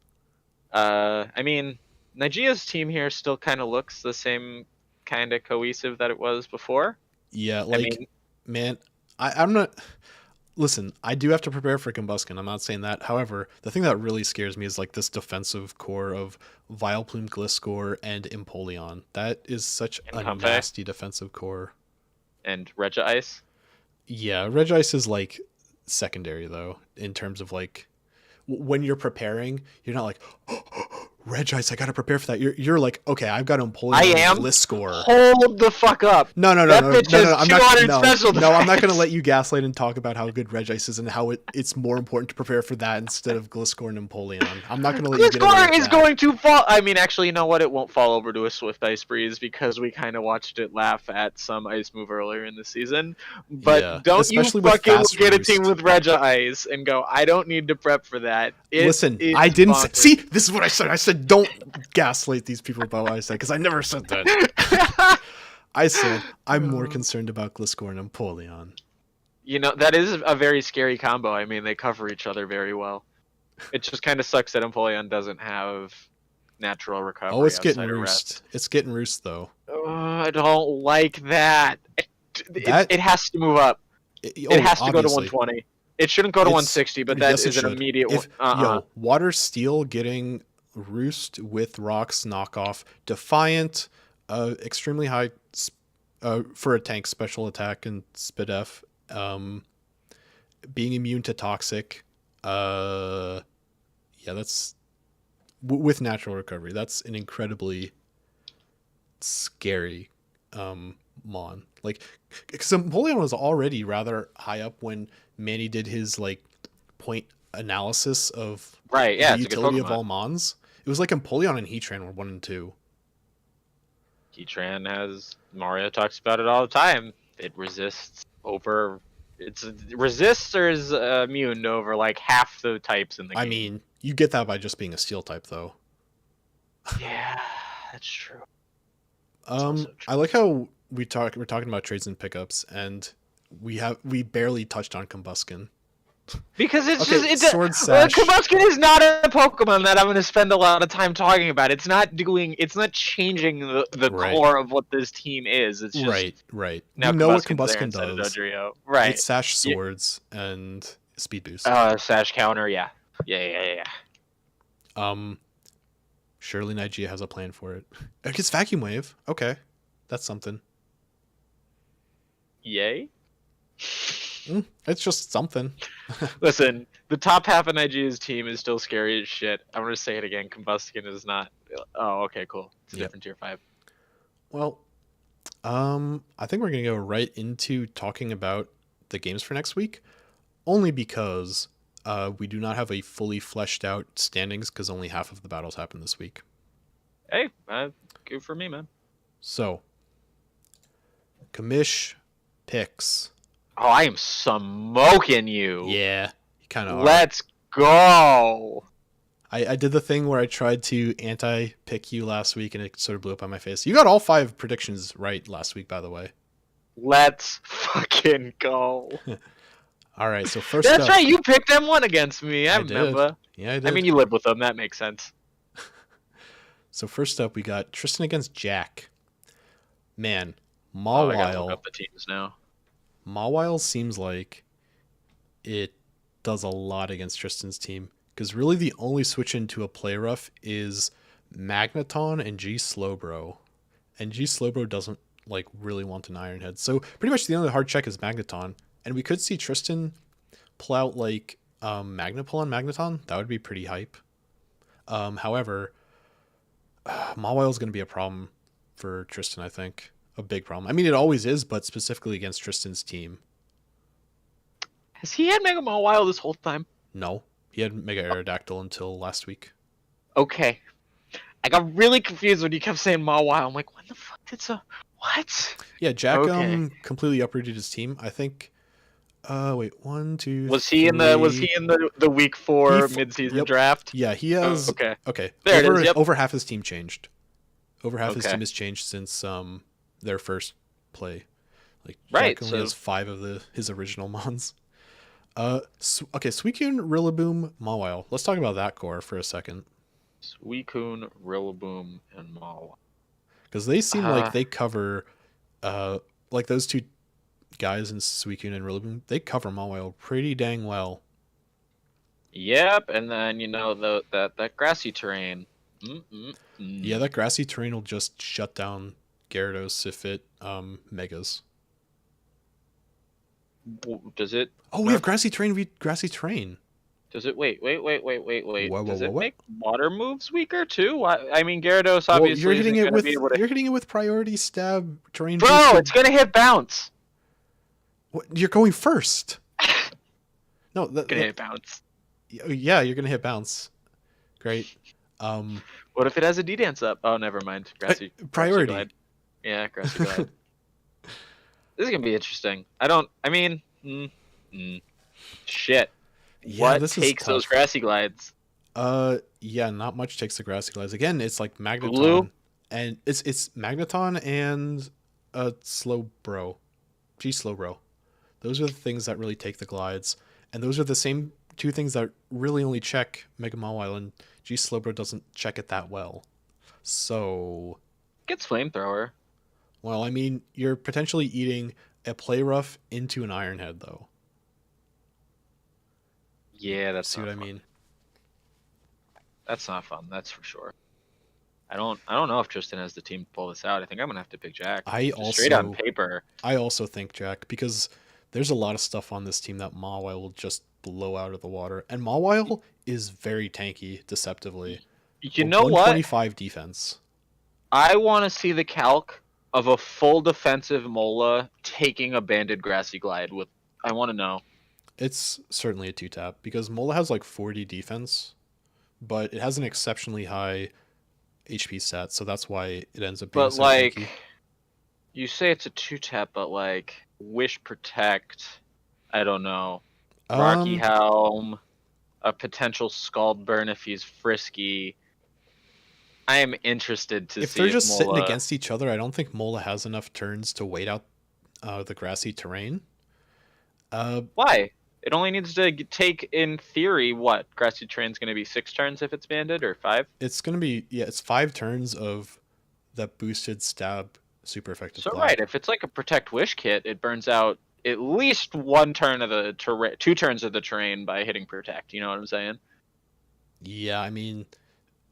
I mean, Nigea's team here still kind of looks the same kind of cohesive that it was before. Yeah, like, man, I'm not. Listen, I do have to prepare for Combuskin. I'm not saying that. However, the thing that really scares me is like this defensive core of Vileplume, Gliscor, and Empoleon. That is such a nasty defensive core. And Regice? Yeah, Regice is like secondary though, in terms of like when you're preparing, you're not like, Regice, I gotta prepare for that. You're like, okay, I've got Empoleon. I am. Gliscor. Hold the fuck up. No. That bitch is I'm 200 not. special No, I'm not defense. gonna let you gaslight and talk about how good Regice is and how it's more important to prepare for that instead of Gliscor and Empoleon. I'm not gonna let you get away with Gliscor is that. going to fall. I mean, actually, you know what? It won't fall over to a Swift Ice Breeze because we kind of watched it laugh at some ice move earlier in the season. But Yeah, don't especially you with fucking Fast get a Roost. team with Regice and go, I don't need to prep for that. Listen, I didn't see. This is what I said. I said don't gaslight these people about what I said because I never said that. I said I'm more concerned about Gliscor and Empoleon. You know, that is a very scary combo. I mean, they cover each other very well. It just kind of sucks that Empoleon doesn't have natural recovery. Oh, it's getting Roost. It's getting Roost though. I don't like that. It has to move up. It has to go to 120. It shouldn't go to 160, but that is an immediate one. Yo, Water Steel getting Roost with Rocks knockoff, Defiant, extremely high for a tank special attack and Spidef, being immune to Toxic. Yeah, that's with natural recovery. That's an incredibly scary mon. Like, because Empoleon was already rather high up when Manny did his like point analysis of the utility of all mons. It was like Empoleon and Heatran were 1 and 2. Heatran has, Mario talks about it all the time. It resists over. It resists or is immune over like half the types in the game. I mean, you get that by just being a steel type, though. Yeah, that's true. I like how we're talking about trades and pickups, and we barely touched on Combuskin. Because it's okay, just Sword Sash. Combuskin is not a Pokemon that I'm going to spend a lot of time talking about. It's not changing the core of what this team is. It's just right. Now you know what Combuskin Combuskin does. Right. It's Sash Swords and Speed Boost. Sash counter, yeah. Surely Nigeria has a plan for it. It's Vacuum Wave. Okay, that's something. Yay. It's just something. Listen, the top half of Nigeria's team is still scary as shit. I'm gonna say it again. Combuskin is not. Oh, okay, cool. It's a different tier 5. Well, I think we're gonna go right into talking about the games for next week, only because we do not have a fully fleshed out standings because only half of the battles happened this week. Hey, good for me, man. So, Kamish picks Oh, I am smoking you. Yeah, you kind of are. Let's go. I did the thing where I tried to anti-pick you last week, and it sort of blew up on my face. You got all 5 predictions right last week, by the way. Let's fucking go. All right, so first That's up, right. You picked M1 against me. I I did. remember. Yeah, I I mean, did. you live with them. That makes sense. So first up, we got Tristan against Jack. Man, Oh, I gotta look Mawile. up the teams now. Mawile seems like it does a lot against Tristan's team because really the only switch into a play rough is Magneton and G Slowbro, and G Slowbro doesn't like really want an Iron Head. So pretty much the only hard check is Magneton, and we could see Tristan pull out like Magna-Pull on Magneton. That would be pretty hype. However, Mawile is going to be a problem for Tristan. I think a big problem. I mean, it always is, but specifically against Tristan's team. Has he had Mega Mawile this whole time? No, he had Mega Aerodactyl until last week. Okay. I got really confused when you kept saying Mawile. I'm like, when the fuck did so? What? Yeah, Jack Okay. completely uprooted his team. I think. Wait, 1, 2, Was he in the the week 4 mid-season Yep. draft? Yeah, he has. Okay. Okay, There over it is. Yep. over half his team changed. Over half his Okay. team has changed since their first play. Like Right. Jack only So has 5 of his original mons. Okay, Suicune, Rillaboom, Mawile. Let's talk about that core for a second. Suicune, Rillaboom, and Mawile. Because they seem like Uh, they cover, like those 2 guys in Suicune and Rillaboom, they cover Mawile pretty dang well. Yep. And then that grassy terrain. Mm-mm-mm. Yeah, that grassy terrain will just shut down Gyarados if it megas. Does it? Oh, we have grassy terrain. Grassy terrain. Does it? Wait. Whoa, Does whoa, it what? make water moves weaker too? I mean, Gyarados Well, obviously isn't going to be able to. you're hitting it with priority stab terrain. Bro, boosted- it's going to hit bounce. What? You're going first. No, Gonna hit bounce. yeah, you're gonna hit bounce. Great. What if it has a D dance up? Oh, never mind. Grassy priority. Grassy glide. Yeah, grassy glide. This is gonna be interesting. I mean, shit. Yeah, What this is takes those tough. grassy glides? Yeah, not much takes the grassy glides. Again, it's like Magneton, Blue? and it's Magneton and Slowbro, G Slowbro. Those are the things that really take the glides, and those are the same 2 things that really only check Mega Mawile, and G Slowbro doesn't check it that well. So, Gets flamethrower. well, I mean, you're potentially eating a play rough into an Iron Head, though. Yeah, that's See not what I fun. mean? That's not fun. That's for sure. I don't know if Tristan has the team to pull this out. I think I'm gonna have to pick Jack. Just straight on paper. I also think Jack, because there's a lot of stuff on this team that Mawile will just blow out of the water, and Mawile is very tanky, deceptively. You know what? 125 defense. I want to see the calc of a full defensive Mola taking a banded grassy glide with. I want to know. It's certainly a 2-tap because Mola has like 40 defense, but it has an exceptionally high HP stat, so that's why it ends up being But so like, tanky. you say it's a 2-tap, but like Wish Protect. I don't know. Rocky Helm, a potential Scald Burn if he's frisky. I am interested to if see they're if just Mola... sitting against each other, I don't think Mola has enough turns to wait out the grassy terrain. Why? It only needs to take, in theory, what? Grassy Terrain's going to be 6 turns if it's banded, or 5? It's gonna be it's 5 turns of that boosted stab super effective. So glide. right, if it's like a Protect Wish kit, it burns out at least 1 turn of the terrain, 2 turns of the terrain by hitting Protect. You know what I'm saying? Yeah, I mean,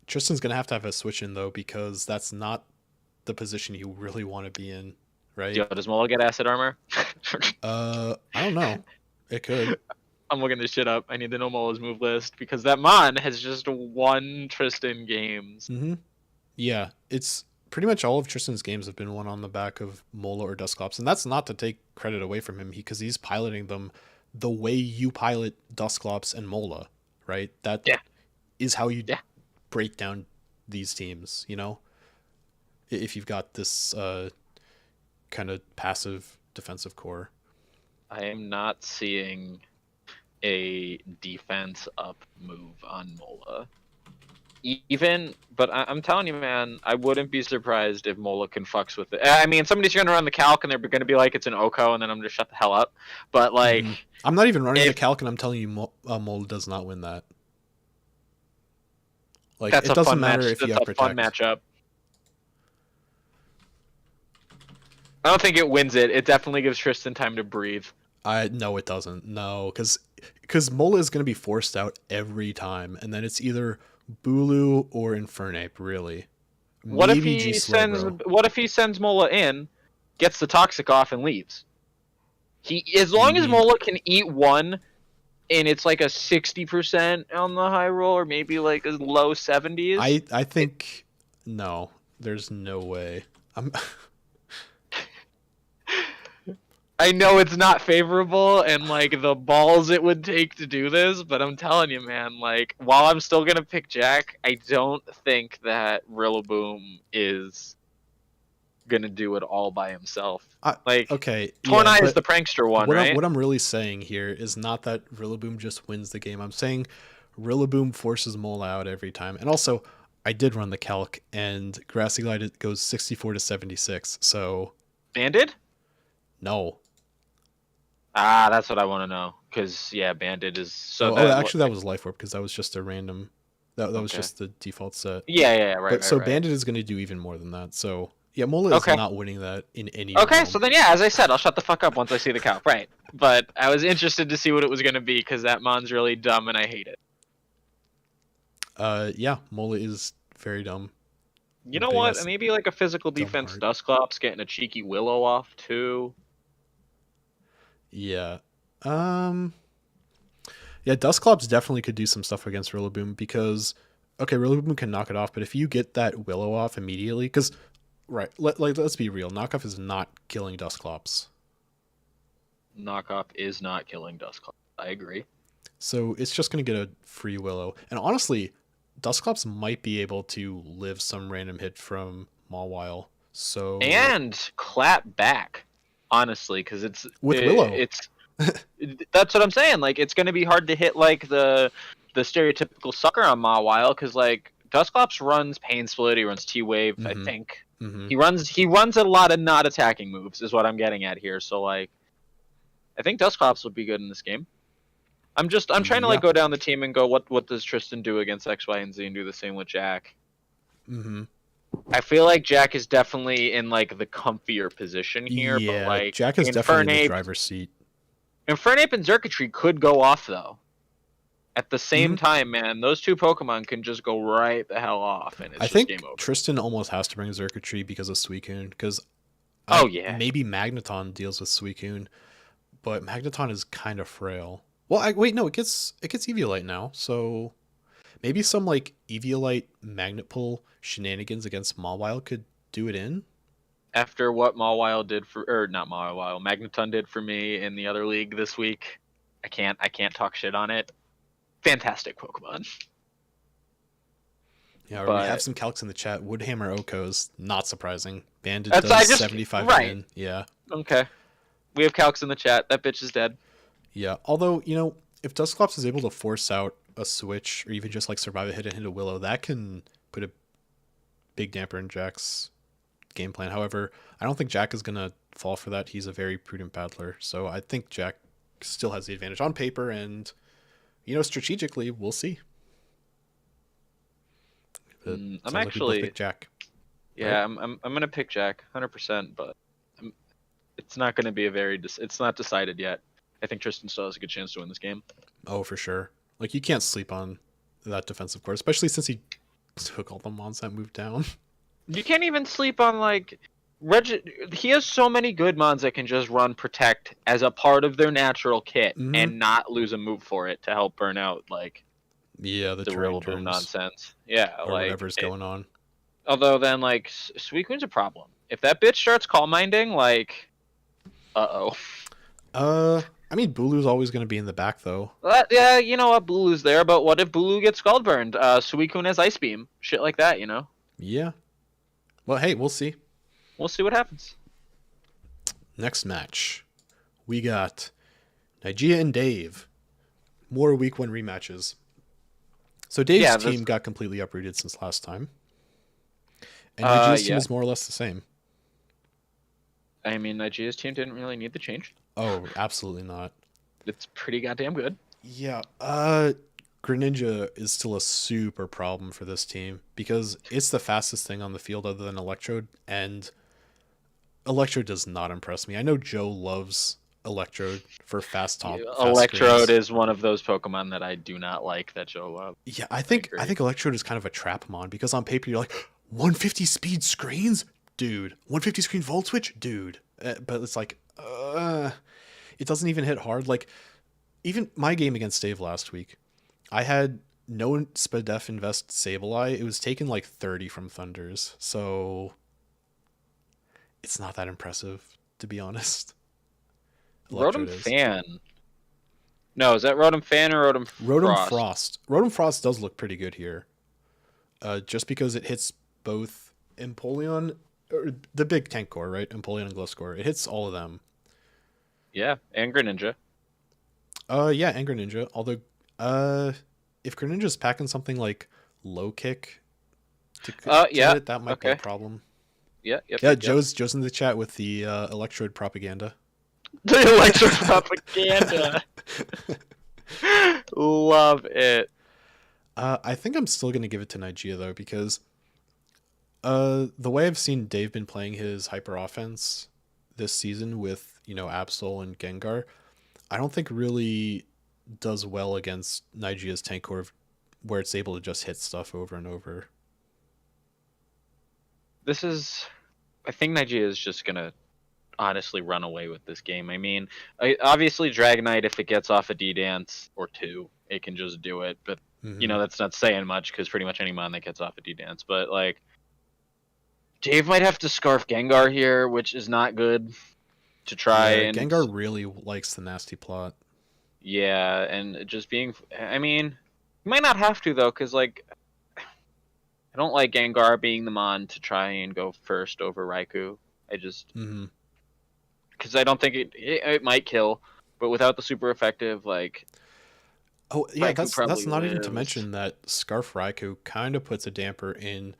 Tristan's gonna have to have a switch in though because that's not the position you really want to be in, right? Yo, does Mola get acid armor? I don't know. It could. I'm looking this shit up. I need to know Mola's move list because that Mon has just won Tristan games. Mm-hmm. Yeah, it's pretty much all of Tristan's games have been won on the back of Mola or Dusclops, and that's not to take credit away from him because he's piloting them the way you pilot Dusclops and Mola, right? That is how you break down these teams, you know? If you've got this kind of passive defensive core. I am not seeing a defense up move on Mola. But I'm telling you, man, I wouldn't be surprised if Mola can fucks with it. I mean, somebody's gonna run the calc and they're gonna be like, it's an Oko, and then I'm gonna shut the hell up. But like, I'm not even running the if calc, and I'm telling you, Mola does not win that. Like, that's it a doesn't fun matter match, if you that's have a fun protect. matchup. I don't think it wins it. It definitely gives Tristan time to breathe. No, it doesn't. No, because Mola is going to be forced out every time, and then it's either Bulu or Infernape, really. Maybe G Slowbro. What if he sends Mola in, gets the toxic off, and leaves? As long as Maybe Mola can eat one, and it's like a 60% on the high roll, or maybe like a low 70s. I think no. There's no way. I'm I know it's not favorable and like the balls it would take to do this, but I'm telling you, man, like while I'm still gonna pick Jack, I don't think that Rillaboom is gonna do it all by himself. Like okay, yeah, Tornai is but the prankster one, right? what I'm really saying here is not that Rillaboom just wins the game. I'm saying Rillaboom forces Mola out every time. And also, I did run the calc, and Grassy Glide it goes 64 to 76. So Banded? no. Ah, that's what I want to know. Cause yeah, Banded is so Oh, that. actually, that was Life Orb because that was just a random. That was Okay. just the default set. Yeah, right, But so right. Bandit is going to do even more than that. So yeah, Mola is Okay. not winning that in any Okay, realm. so then yeah, as I said, I'll shut the fuck up once I see the calc. Right. But I was interested to see what it was gonna be because that mon's really dumb and I hate it. Yeah, Mola is very dumb. You know Big what? ass Maybe like a physical dumb defense heart. Dusclops getting a cheeky Willow off too. Yeah. Um. Yeah, Dusclops definitely could do some stuff against Rillaboom because, okay, Rillaboom can knock it off, but if you get that Willow off immediately, because, right, let's be real, knockoff is not killing Dusclops. Knockoff is not killing Dusclops. I agree. So it's just going to get a free Willow. And honestly, Dusclops might be able to live some random hit from Mawile. So And clap back, honestly, because with Willow. it's that's what I'm saying. Like it's gonna be hard to hit like the stereotypical sucker on Mawile because like Dusclops runs Pain Split, he runs T Wave, I Mm-hmm. think. Mm-hmm. He runs a lot of not attacking moves, is what I'm getting at here. So like I think Dusclops would be good in this game. I'm trying to Yeah. like go down the team and go what does Tristan do against X, Y, and Z and do the same with Jack. Mm-hmm. I feel like Jack is definitely in like the comfier position here, but Yeah, like Jack is definitely in the Infernape driver's seat. and Xurkitree could go off though. At the same time, man, those two Pokemon can just go right the hell off, and it's I just think game over. Tristan almost has to bring Xurkitree because of Suicune, because Oh yeah, maybe Magneton deals with Suicune, but Magneton is kind of frail. Well, wait, no, it gets Eviolite now, so maybe some like Eviolite Magnet Pull shenanigans against Mawile could do it in. after what Mawile did for, or not Mawile, Magneton did for me in the other league this week, I can't talk shit on it. Fantastic Pokemon. Yeah, But we have some calcs in the chat. Woodhammer Okos, not surprising. Bandit I does just 75 right. in. Yeah. Okay. We have calcs in the chat. That bitch is dead. Yeah. Although, if Dusclops is able to force out a switch or even just like survive a hit and hit a Willow, that can put a big damper in Jack's game plan. However, I don't think Jack is going to fall for that. He's a very prudent battler. So I think Jack still has the advantage on paper, and strategically, we'll see. I'm actually pick Jack. Yeah, right? I'm gonna pick Jack 100%, but it's not gonna be it's not decided yet. I think Tristan still has a good chance to win this game. Oh, for sure. Like you can't sleep on that defensive core, especially since he took all the mons that moved down. You can't even sleep on like he has so many good mons that can just run protect as a part of their natural kit and not lose a move for it to help burn out like the Rillaboom nonsense. Yeah, or like whatever's going on. Although then like Suicune's a problem. If that bitch starts calm minding, like I mean Bulu's always going to be in the back though. Yeah, you know what, Bulu's there, but what if Bulu gets Scald burned? Suicune has Ice Beam. Shit like that, Yeah. Well, hey, we'll see. We'll see what happens. Next match. We got Nigeria and Dave. More week 1 rematches. So Dave's Yeah, team this. got completely uprooted since last time. And Nigeria's team Yeah. is more or less the same. I mean, Nigeria's team didn't really need the change. Oh, absolutely not. It's pretty goddamn good. Yeah, Greninja is still a super problem for this team because it's the fastest thing on the field other than Electrode, and Electrode does not impress me. I know Joe loves Electrode for fast Electrode screens. is one of those Pokemon that I do not like that Joe loves. Yeah, I I agree. think Electrode is kind of a trap mon because on paper you're like 150 speed screens, dude. 150 screen volt switch, dude. But it's like, it doesn't even hit hard. Like even my game against Dave last week, I had no Spadef invest Sableye. It was taken like 30 from Thunders, so it's not that impressive to be honest. Rotom Electrode is. Fan. No, is that Rotom Fan or Rotom Rotom Frost? Frost. Rotom Frost does look pretty good here. Just because it hits both Empoleon, or the big tank core, right? Empoleon and Gliscor. It hits all of them. Yeah, and Greninja. Yeah, and Greninja. Although, if Greninja's packing something like low kick to Yeah. hit it, that might be a Okay. problem. Yeah, yep, Yeah, yep, yep. Joe's in the chat with the Electrode propaganda. The Electro propaganda. Love it. I think I'm still gonna give it to Nigeria though because the way I've seen Dave been playing his hyper offense this season with Absol and Gengar, I don't think really does well against Nigeria's tank core where it's able to just hit stuff over and over. This is. I think Nigeria is just gonna honestly run away with this game. I mean, obviously Dragonite, if it gets off a D dance or two, it can just do it. But Mm-hmm. that's not saying much because pretty much any mon that gets off a D dance. But like, Dave might have to scarf Gengar here, which is not good to try. Yeah, And Gengar really likes the nasty plot. yeah, and just being. I mean, you might not have to though, because like, I don't like Gengar being the mon to try and go first over Raikou. I just Mm-hmm. because I don't think it might kill, but without the super effective like Oh yeah, Raikou that's probably not even to lives. mention that Scarf Raikou kind of puts a damper in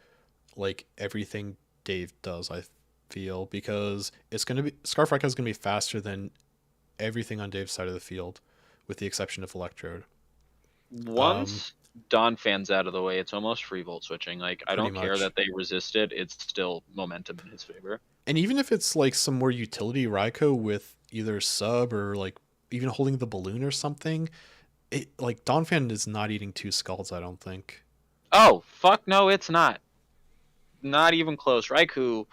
like everything Dave does. I feel because it's gonna be Scarf Raikou is gonna be faster than everything on Dave's side of the field, with the exception of Electrode. Um, Once Dawn fans out of the way, it's almost free volt switching. Like I Pretty don't care much. that they resisted; it's still momentum in his favor. And even if it's like some more utility Raikou with either sub or like even holding the balloon or something, it like Donphan is not eating two skulls, I don't think. Oh fuck no, it's not. Not even close. Raikou,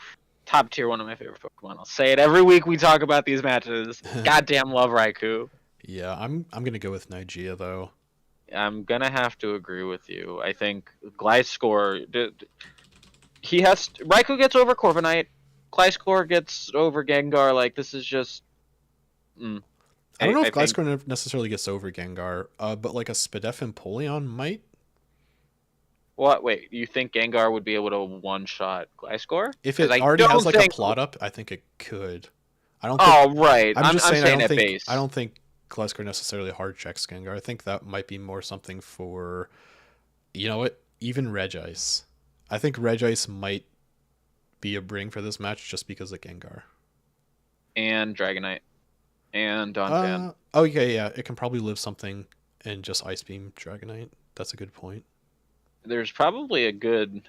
top tier, one of my favorite Pokemon. I'll say it every week we talk about these matches. Goddamn love Raikou. Yeah, I'm gonna go with Nigeria though. I'm gonna have to agree with you. I think Gliscor, he has Raikou gets over Corviknight, Gliscor gets over Gengar. Like this is just, mm, I don't know I if think. Gliscor necessarily gets over Gengar, but like a Spadef and Polion might. What? Wait, you think Gengar would be able to one shot Gliscor? If Because it I already has don't like a think. plot up, I think it could. I don't think Oh right, I'm I'm just I'm saying saying at I base. don't think Gliscor necessarily hard checks Gengar. I think that might be more something for you know what? Even Regice. I think Regice might be a bring for this match just because of Gengar. And Dragonite and Donphan. Oh yeah, yeah. It can probably live something and just Ice Beam Dragonite. That's a good point. There's probably a good.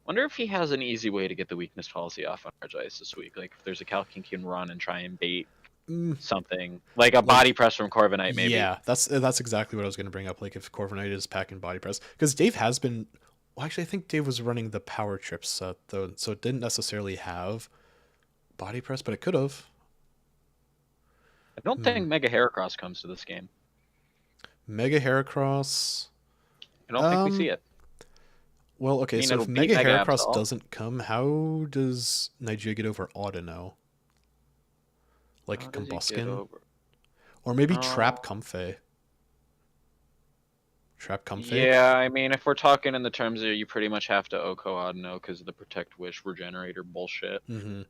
Wonder if he has an easy way to get the weakness policy off on Regice this week. Like if there's a Calc he can run and try and bait Mm, something like a body like press from Corviknight, maybe. yeah, that's exactly what I was going to bring up. Like if Corviknight is packing body press, because Dave has been. Well, actually, I think Dave was running the power trip set though, so it didn't necessarily have body press, but it could have. I don't Hmm. think Mega Heracross comes to this game. Mega Heracross. I don't think we see Um. it. Well, I okay. mean, So it'll if beat Mega Mega Heracross Absol. doesn't come, how does Nigeria get over Audino? Like How a does he get Combuskin, over? or maybe Oh, Trap Comfey. Trap Comfey. Yeah, I mean, if we're talking in the terms of you pretty much have to Oko Audino because of the Protect Wish Regenerator bullshit. Mm-hmm.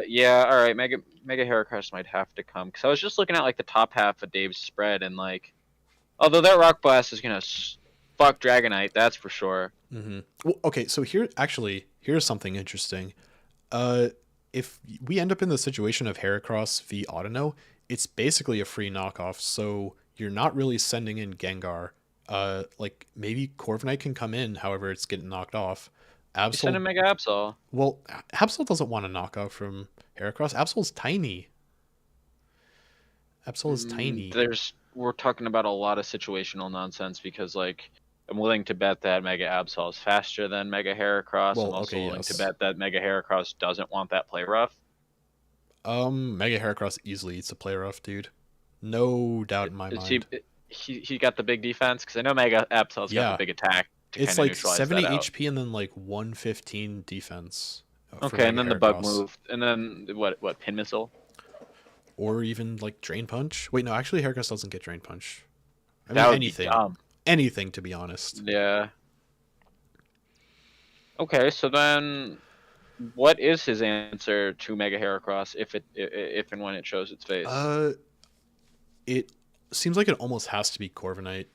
Yeah, all right, Mega Heracross might have to come because I was just looking at like the top half of Dave's spread and like, although that Rock Blast is gonna fuck Dragonite, that's for sure. Mm-hmm. Well, okay, so here's something interesting. Uh, if we end up in the situation of Heracross v Audino, it's basically a free knockoff. So you're not really sending in Gengar. Like maybe Corviknight can come in, however, it's getting knocked off. You send Absol, a Mega Absol. well, Absol doesn't want to knock off from Heracross. Absol's tiny. Absol is tiny. We're talking about a lot of situational nonsense because like I'm willing to bet that Mega Absol is faster than Mega Heracross. Well, I'm also okay, willing to yes. bet that Mega Heracross doesn't want that play rough. Mega Heracross easily eats a play rough, dude. No doubt in my Is mind. he got the big defense? Because I know Mega Absol's got the Yeah, big attack to it's kind of like neutralize 70 that out. HP and then like 115 defense for Okay, and Mega then the bug Heracross. move, and then what Pin Missile? Or even like Drain Punch. Wait, no, actually Heracross doesn't get Drain Punch. I mean That would be anything. dumb. Anything, to be honest. Yeah. Okay, so then what is his answer to Mega Heracross if and when it shows its face? It seems like it almost has to be Corviknight.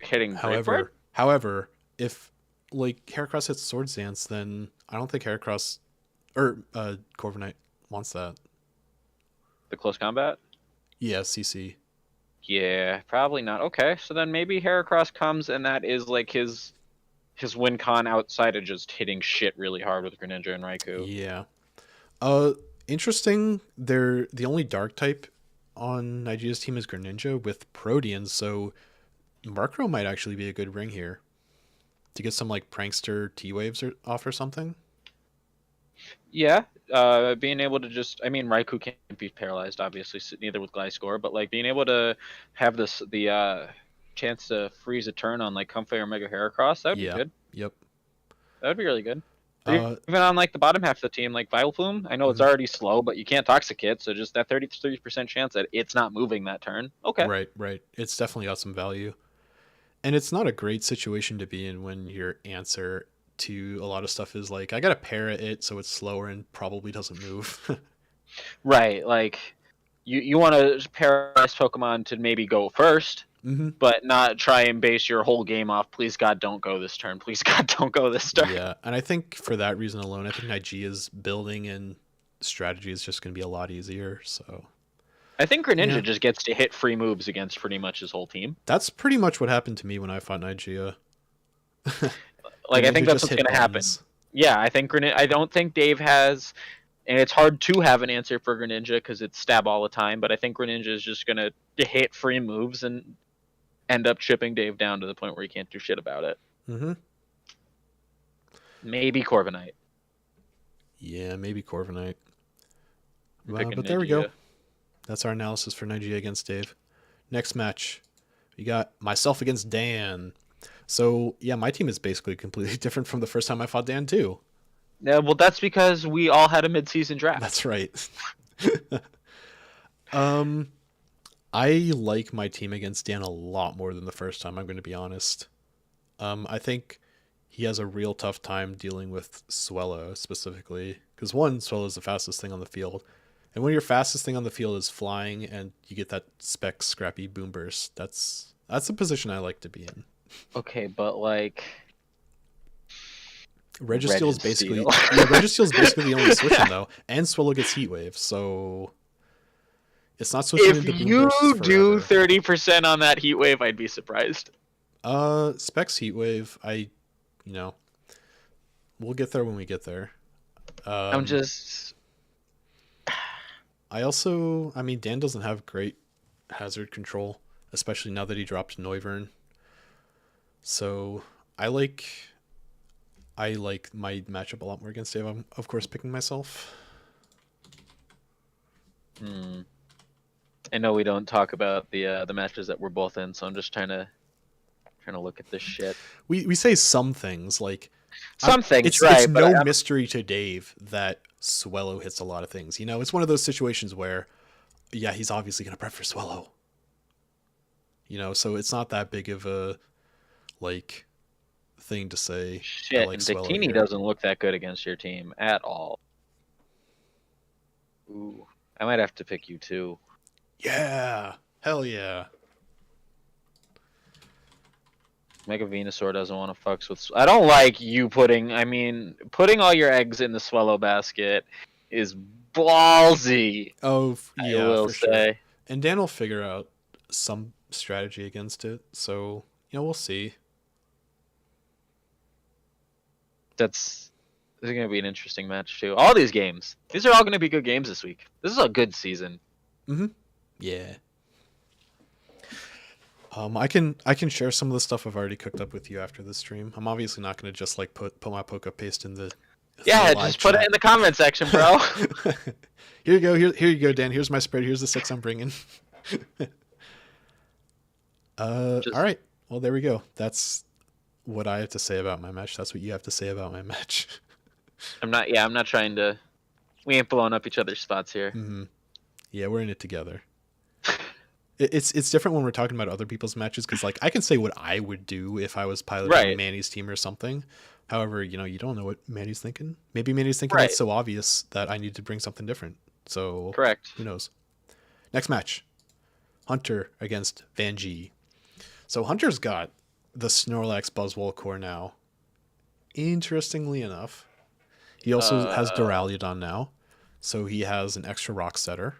Hitting Brave Bird? However, if like Heracross hits Swords Dance, then I don't think Heracross or Corviknight wants that. The close combat? Yeah, CC. Yeah, probably not. Okay, so then maybe Heracross comes and that is like his win con outside of just hitting shit really hard with Greninja and Raikou. Yeah. Uh, Interesting. They're the only Dark type on Nigeria's team is Greninja with Protean, so Murkrow might actually be a good ring here to get some like prankster T waves off or something. Yeah, being able to just, I mean, Raikou can't be paralyzed, obviously, neither with Gliscor, but like being able to have the chance to freeze a turn on like Comfey or Mega Heracross, that would be Yeah. good. Yep. That would be really good. Or Uh, even on like the bottom half of the team, like Vileplume, I know it's mhm. already slow, but you can't Toxic it, so just that 33% chance that it's not moving that turn. Okay. Right, right. It's definitely got some value. And it's not a great situation to be in when your answer to a lot of stuff is like, I gotta para it so it's slower and probably doesn't move. Right, like you want to paralyze Pokemon to maybe go first, Mm-hmm. but not try and base your whole game off. Please God, don't go this turn. Please God, don't go this turn. Yeah, and I think for that reason alone, I think Nigea's building and strategy is just going to be a lot easier. So I think Greninja Yeah. just gets to hit free moves against pretty much his whole team. that's pretty much what happened to me when I fought Nigeria. Like I Greninja think that's just what's hit going to happen. buttons. Yeah, I think I don't think Dave has, and it's hard to have an answer for Greninja because it's stab all the time. But I think Greninja is just going to hit free moves and end up chipping Dave down to the point where he can't do shit about it. Mm-hmm. Maybe Corviknight. Yeah, maybe Corviknight. I'm picking But there we go. Nigeria. That's our analysis for Nigeria against Dave. Next match, we got myself against Dan. So yeah, my team is basically completely different from the first time I fought Dan too. Yeah, well, that's because we all had a mid-season draft. That's right. I like my team against Dan a lot more than the first time, I'm going to be honest. I think he has a real tough time dealing with Swellow specifically. Because one, Swellow is the fastest thing on the field. And when your fastest thing on the field is flying and you get that spec scrappy boom burst, that's a position I like to be in. Okay, but like Registeel is basically Registeel. Registeel is basically the only switching though, and Swallow gets Heat Wave, so it's not switching into if boom you bursts do forever. 30% on that heat wave, I'd be surprised. Specs Heat Wave, we'll get there when we get there. I'm just I mean, Dan doesn't have great hazard control, especially now that he dropped Noivern. So I like my matchup a lot more against Dave. I'm of course picking myself. I know we don't talk about the matches that we're both in, so I'm just trying to look at this shit. We say some things like Some things, it's right? no But mystery to Dave that Swellow hits a lot of things. You know, it's one of those situations where, yeah, he's obviously gonna prep for Swellow. So it's not that big of a like thing to say. I Shit, like and Swellow Victini here. doesn't look that good against your team at all. Ooh, I might have to pick you too. Yeah, hell yeah. Mega Venusaur doesn't want to fucks with. I don't like you putting. I mean, putting all your eggs in the Swallow basket is ballsy. Oh I yeah, will for sure. say. And Dan will figure out some strategy against it. So we'll see. This is going to be an interesting match too. All these games. These are all going to be good games this week. This is a good season. Mm-hmm. Yeah. I can share some of the stuff I've already cooked up with you after the stream. I'm obviously not gonna just like put my poke paste in the Yeah, live just put it in chat. the comment section, bro. Here you go. Here you go, Dan. Here's my spread. Here's the 6 I'm bringing. All Just right. Well, there we go. That's what I have to say about my match. That's what you have to say about my match. I'm not. Yeah, I'm not trying to. We ain't blowing up each other's spots here. Mm-hmm. Yeah, we're in it together. It's different when we're talking about other people's matches because like I can say what I would do if I was piloting Right. Manny's team or something. However, you don't know what Manny's thinking. Maybe Manny's thinking that's Right. so obvious that I need to bring something different. So Correct. who knows? Next match, Hunter against Vanjie. So Hunter's got the Snorlax Buzzwole core now. Interestingly enough, he also has Uh, Duraludon now, so he has an extra rock setter.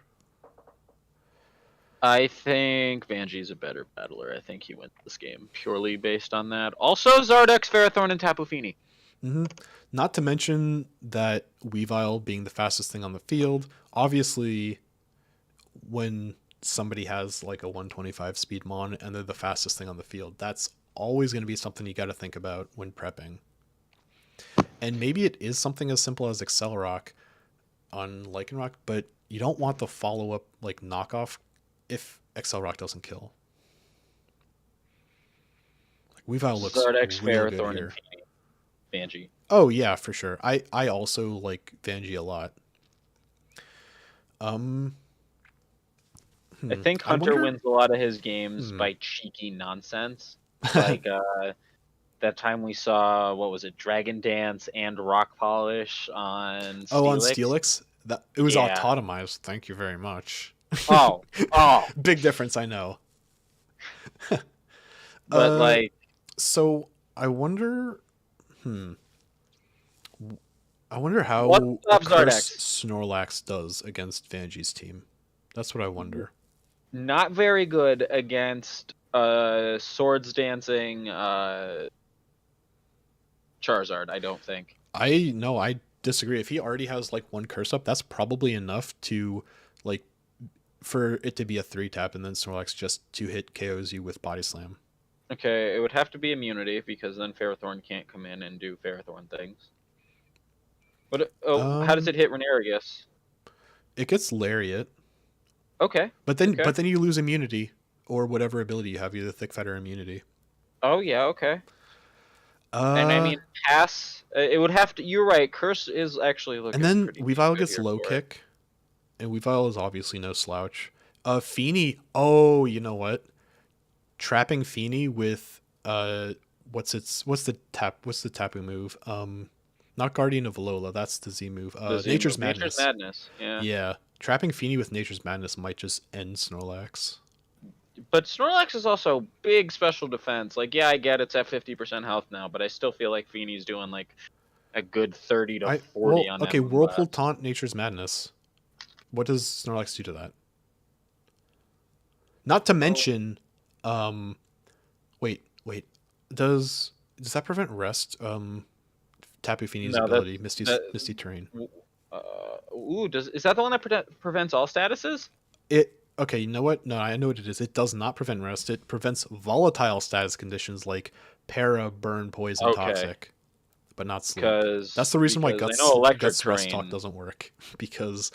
I think Vanjie's a better battler. I think he wins this game purely based on that. Also, Zardex, Ferrothorn, and Tapu Fini. Mm-hmm. Not to mention that Weavile being the fastest thing on the field. Obviously, when somebody has like a 125 speed mon and they're the fastest thing on the field, that's always going to be something you got to think about when prepping. And maybe it is something as simple as Accelerock on Lycanroc, but you don't want the follow up like knockoff if Accelerock doesn't kill. Like Weavile looks Zardex, real good Ferrothorn, and here. Fini. Vanjie. Oh yeah, for sure. I also like Vanjie a lot. Um, I think I Hunter wonder. wins a lot of his games Hmm. by cheeky nonsense. Like that time we saw, what was it, Dragon Dance and Rock Polish on Oh, on Steelix. Steelix, that it was Yeah. autotomized. Thank you very much. Oh, oh. Big difference, I know. But like, So I wonder. Hmm. I wonder what how a stops Curse Zardex? Snorlax does against Vanjie's team. That's what I wonder. Not very good against Swords Dancing Charizard, I don't think. I disagree. If he already has like one curse up, that's probably enough to like for it to be a 3-tap and then Snorlax just to hit KOs you with Body Slam. Okay, it would have to be immunity because then Ferrothorn can't come in and do Ferrothorn things. But how does Um, it hit Renarigus? it gets Lariat, Okay, but then okay. you lose immunity or whatever ability you have, either Thick Fighter immunity. Oh yeah, okay. And I Uh, mean, pass. It would have to. You're right. Curse is actually and looking then pretty Weavile good gets here low for it. kick, and Weavile is obviously no slouch. Feeny. Oh, you know what? Trapping Feeny with what's the tapu move? Not Guardian of Alola, that's the Z move. The Z Nature's move, Nature's Madness. Madness. Yeah, Yeah. Trapping Feeny with Nature's Madness might just end Snorlax. but Snorlax is also big special defense. Like, yeah, I get it's at 50% health now, but I still feel like Feeney's doing like a good 30 to 40 on that Okay, move Whirlpool blast. Taunt Nature's Madness. What does Snorlax do to that? Not to Oh, mention, um, wait. Does that prevent rest? Tapu Fini's no, that ability, that. Misty Terrain. Is that the one that prevents all statuses? It okay. You know what? No, I know what it is. It does not prevent rest. It prevents volatile status conditions like para, burn, poison, Okay, toxic, but not sleep. That's because the reason why I know electric Guts rest talk terrain. doesn't work because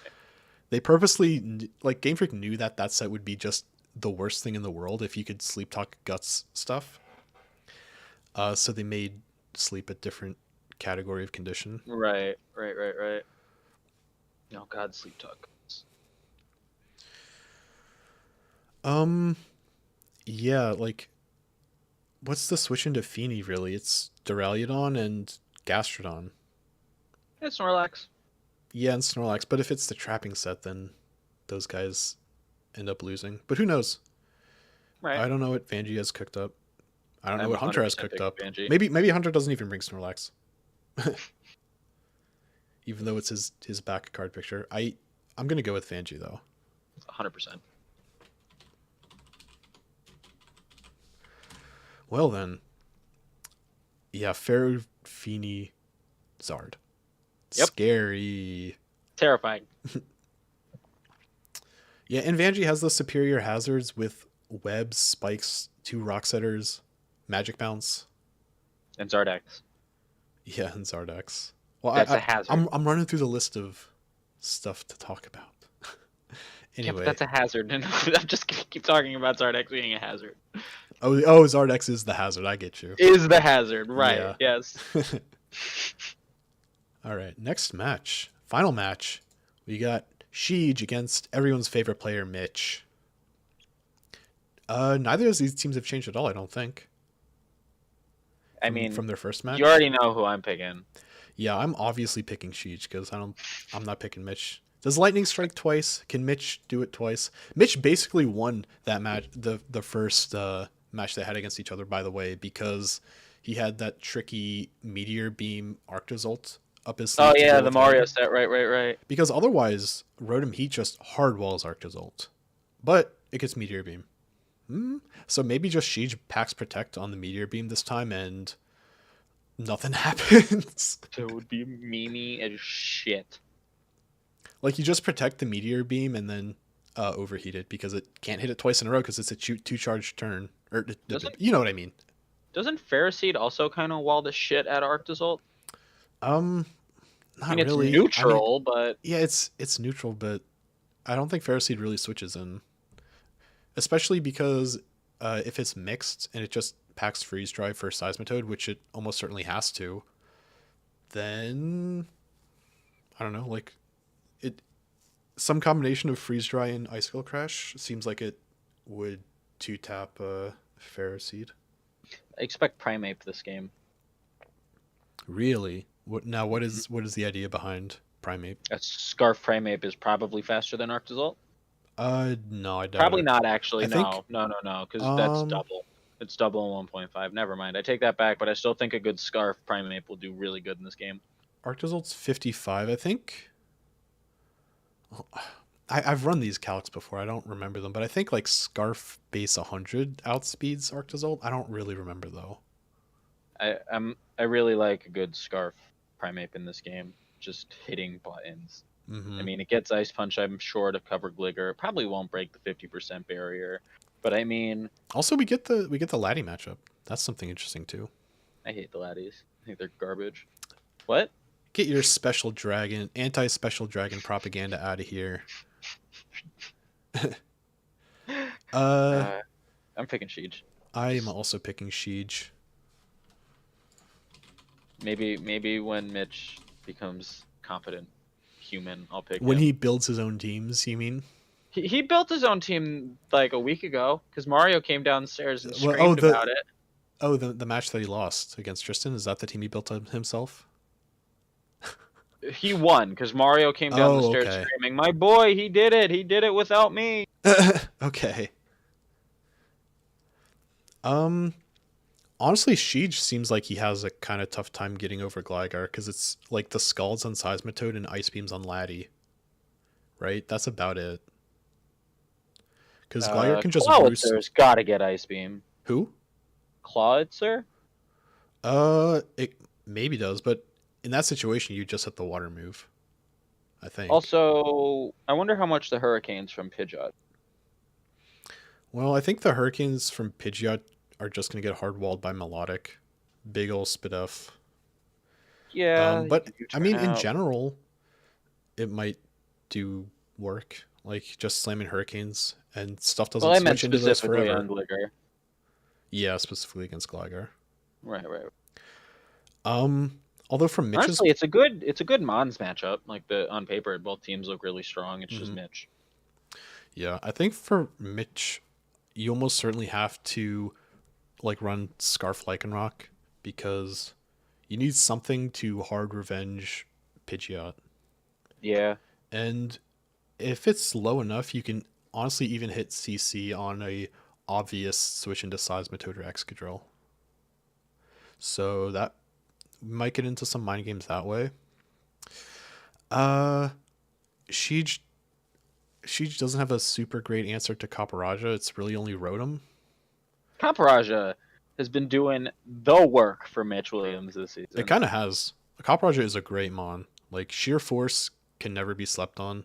they purposely like Game Freak knew that set would be just the worst thing in the world if you could sleep talk Guts stuff. So they made sleep a different category of condition. Right. Oh God, sleep talk. Um, Yeah, like what's the switch into Feeny really? It's Duraludon and Gastrodon. It's Snorlax. Yeah, and Snorlax. But if it's the trapping set, then those guys end up losing. But who knows? Right. I don't know what Vanjie has cooked up. I don't know I'm what Hunter has 100% cooked picking up. Banshee. Maybe Hunter doesn't even bring Snorlax, even though it's his back card picture. I'm gonna go with Vanjie though. 100%. Well then, yeah, Pharaoh, Feeny, Zard. Yep. Scary. Terrifying. Yeah, and Vanjie has the superior hazards with webs, spikes, 2 rock setters, magic bounce. And Zardax. Yeah, and Zardex. Well, That's a hazard. I'm running through the list of stuff to talk about. Yeah, but Anyway, that's a hazard. And I'm just gonna keep talking about Zardax being a hazard. oh, Zardex is the hazard. I get you. Is the hazard, right? Yeah. Yes. All right, next match, final match. We got Sheej against everyone's favorite player, Mitch. Neither of these teams have changed at all, I don't think. I mean, from their first match. You already know who I'm picking. Yeah, I'm obviously picking Sheej because I'm not picking Mitch. Does Lightning strike twice? Can Mitch do it twice? Mitch basically won that match, the first match they had against each other, by the way, because he had that tricky Meteor Beam Arctozolt up his sleeve. Oh yeah, the Mario set. Right. Because otherwise, Rotom Heat just hardwalls Arctozolt, but it gets Meteor Beam. So maybe just Sheej packs Protect on the Meteor Beam this time and nothing happens. That would be memey as shit. Like you just protect the Meteor Beam and then overheat it because it can't hit it twice in a row because it's a 2-charge turn. Or you know what I mean. Doesn't Ferroseed also kind of wall the shit at Arctozolt? Not I mean, really. It's neutral, but yeah, it's neutral, but I don't think Ferroseed really switches in, especially because if it's mixed and it just packs Freeze Dry for Seismitoad, which it almost certainly has to, then I don't know, like some combination of Freeze Dry and Icicle Crash seems like it would 2-tap Ferroseed. I expect Primeape this game. Really? What is the idea behind Primeape? A Scarf Primeape is probably faster than Arctozolt. No, I doubt Probably it. not actually. I think, No, because that's double. It's double in 1.5. Never mind. I take that back, but I still think a good Scarf Primeape will do really good in this game. Arctozolt's 55, I think. I've run these calcs before. I don't remember them, but I think like Scarf base 100 outspeeds Arctozolt. I don't really remember though. I really like a good Scarf Primeape in this game. Just hitting buttons. Mm-hmm. I mean, it gets Ice Punch, I'm sure, to cover Gligar. It probably won't break the 50% barrier. But I mean, also we get the Laddie matchup. That's something interesting too. I hate the Laddies. I think they're garbage. What? Get your anti-special dragon propaganda out of here. I'm picking Sheej. I am also picking Sheej. Maybe when Mitch becomes competent human, I'll pick when him. He builds his own teams, you mean? He built his own team like a week ago because Mario came downstairs and screamed about it. Oh, the match that he lost against Tristan, is that the team he built himself? He won because Mario came down the stairs screaming, "My boy, he did it! He did it without me!" Okay. Honestly, Sheej seems like he has a kind of tough time getting over Gligar because it's like the Scalds on Seismitoad and Ice Beams on Laddie. Right? That's about it. Because Gligar can just roost. Clawitzer's got to get Ice Beam. Who? Clawitzer? It maybe does, but in that situation, you just hit the water move, I think. Also, I wonder how much the Hurricanes from Pidgeot. Well, I think the Hurricanes from Pidgeot are just going to get hard-walled by Melodic. Big ol' Spidef. Yeah. But, I mean, in general, it might do work. Like, just slamming Hurricanes and stuff doesn't switch into those forever. On Gligar. Yeah, specifically against Gligar. Right. Although from Mitch's... Honestly, it's a good Mons matchup. Like, on paper, both teams look really strong. It's just Mitch. Yeah, I think for Mitch, you almost certainly have to like run Scarf Lycanroc because you need something to hard revenge Pidgeot. Yeah. And if it's low enough, you can honestly even hit CC on a obvious switch into Seismitoad or Excadrill. So that might get into some mind games that way. Uh, Sheej Sheej doesn't have a super great answer to Copperajah. It's really only Rotom. Camparaja has been doing the work for Mitch Williams this It season. kind of has. Copperajah is a great mon. Like sheer force can never be slept on.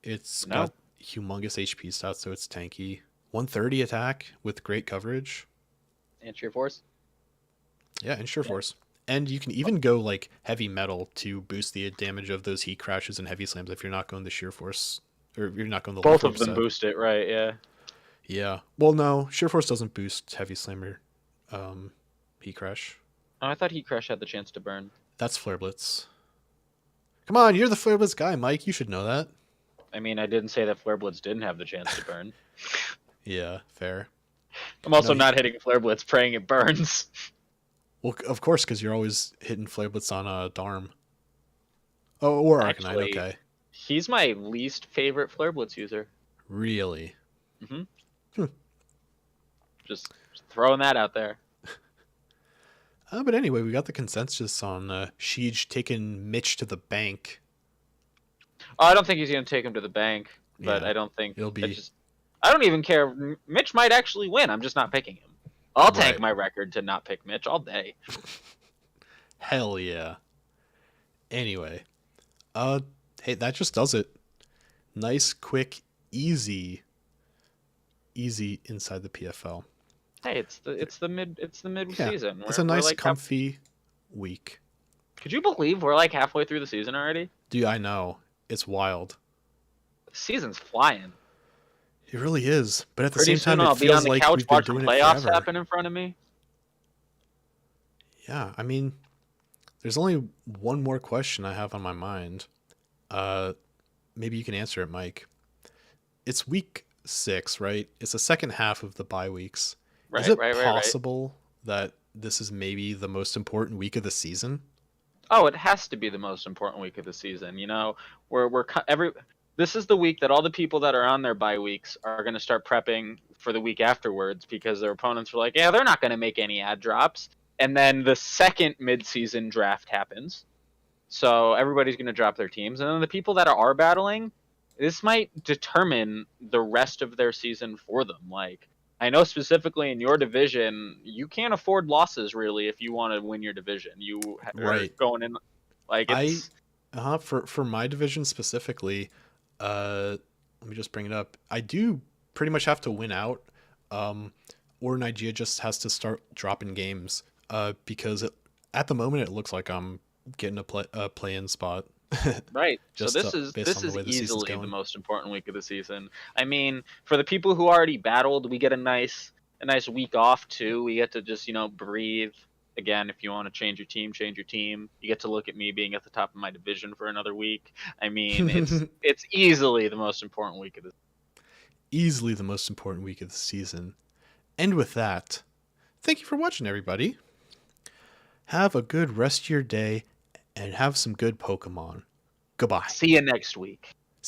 It's No. got humongous HP stats, so it's tanky. 130 attack with great coverage. And Sheer Force. Yeah, and sheer force. And you can even go like heavy metal to boost the damage of those heat crashes and heavy slams if you're not going the sheer force or you're not going the Both low of them set. boost it, right? Yeah. Yeah. Well, no, sheer force doesn't boost heavy slammer heat crash. Oh, I thought Heat Crash had the chance to burn. That's Flare Blitz. Come on, you're the Flare Blitz guy, Mike. You should know that. I mean, I didn't say that Flare Blitz didn't have the chance to burn. Yeah, fair. I'm also No, not hitting Flare Blitz praying it burns. Well, of course, because you're always hitting Flare Blitz on Darm. Oh, or Arcanine, Actually, okay. He's my least favorite Flare Blitz user. Really? Just throwing that out there. But anyway, we got the consensus on Sheej taking Mitch to the bank. Oh, I don't think he's going to take him to the bank, but Yeah, I don't think it'll be- I don't even care. Mitch might actually win. I'm just not picking him. I'll tank Right. my record to not pick Mitch all day. Hell yeah. Anyway, hey, that just does it. Nice, quick, easy inside the PFL. Hey, it's the mid Yeah, season. it's a nice, comfy week. Could you believe we're like halfway through the season already? Dude, I know. It's wild. The season's flying. It really is. But at the Pretty same soon time, I'll it be on feels the like couch we've been watching doing it playoffs forever. happen in front of me. Yeah, I mean, there's only one more question I have on my mind. Maybe you can answer it, Mike. It's week 6, right? It's the second half of the bye weeks. Is it Right. possible that this is maybe the most important week of the season? Oh, it has to be the most important week of the season. You know, this is the week that all the people that are on their bye weeks are going to start prepping for the week afterwards because their opponents are like, yeah, they're not going to make any ad drops. And then the second mid-season draft happens. So everybody's going to drop their teams. And then the people that are battling, this might determine the rest of their season for them. Like, I know specifically in your division, you can't afford losses really if you want to win your division. You are Right. going in like it's For my division specifically, let me just bring it up. I do pretty much have to win out, or Nigeria just has to start dropping games. Because at the moment it looks like I'm getting a play-in spot. right. So Just based this on the is way the season's easily the going. most important week of the season. I mean, for the people who already battled, we get a nice week off too. We get to just, breathe. Again, if you want to change your team, change your team. You get to look at me being at the top of my division for another week. I mean, it's easily the most important week of the Easily the most important week of the season. And with that, thank you for watching, everybody. Have a good rest of your day and have some good Pokemon. Goodbye. See you next week.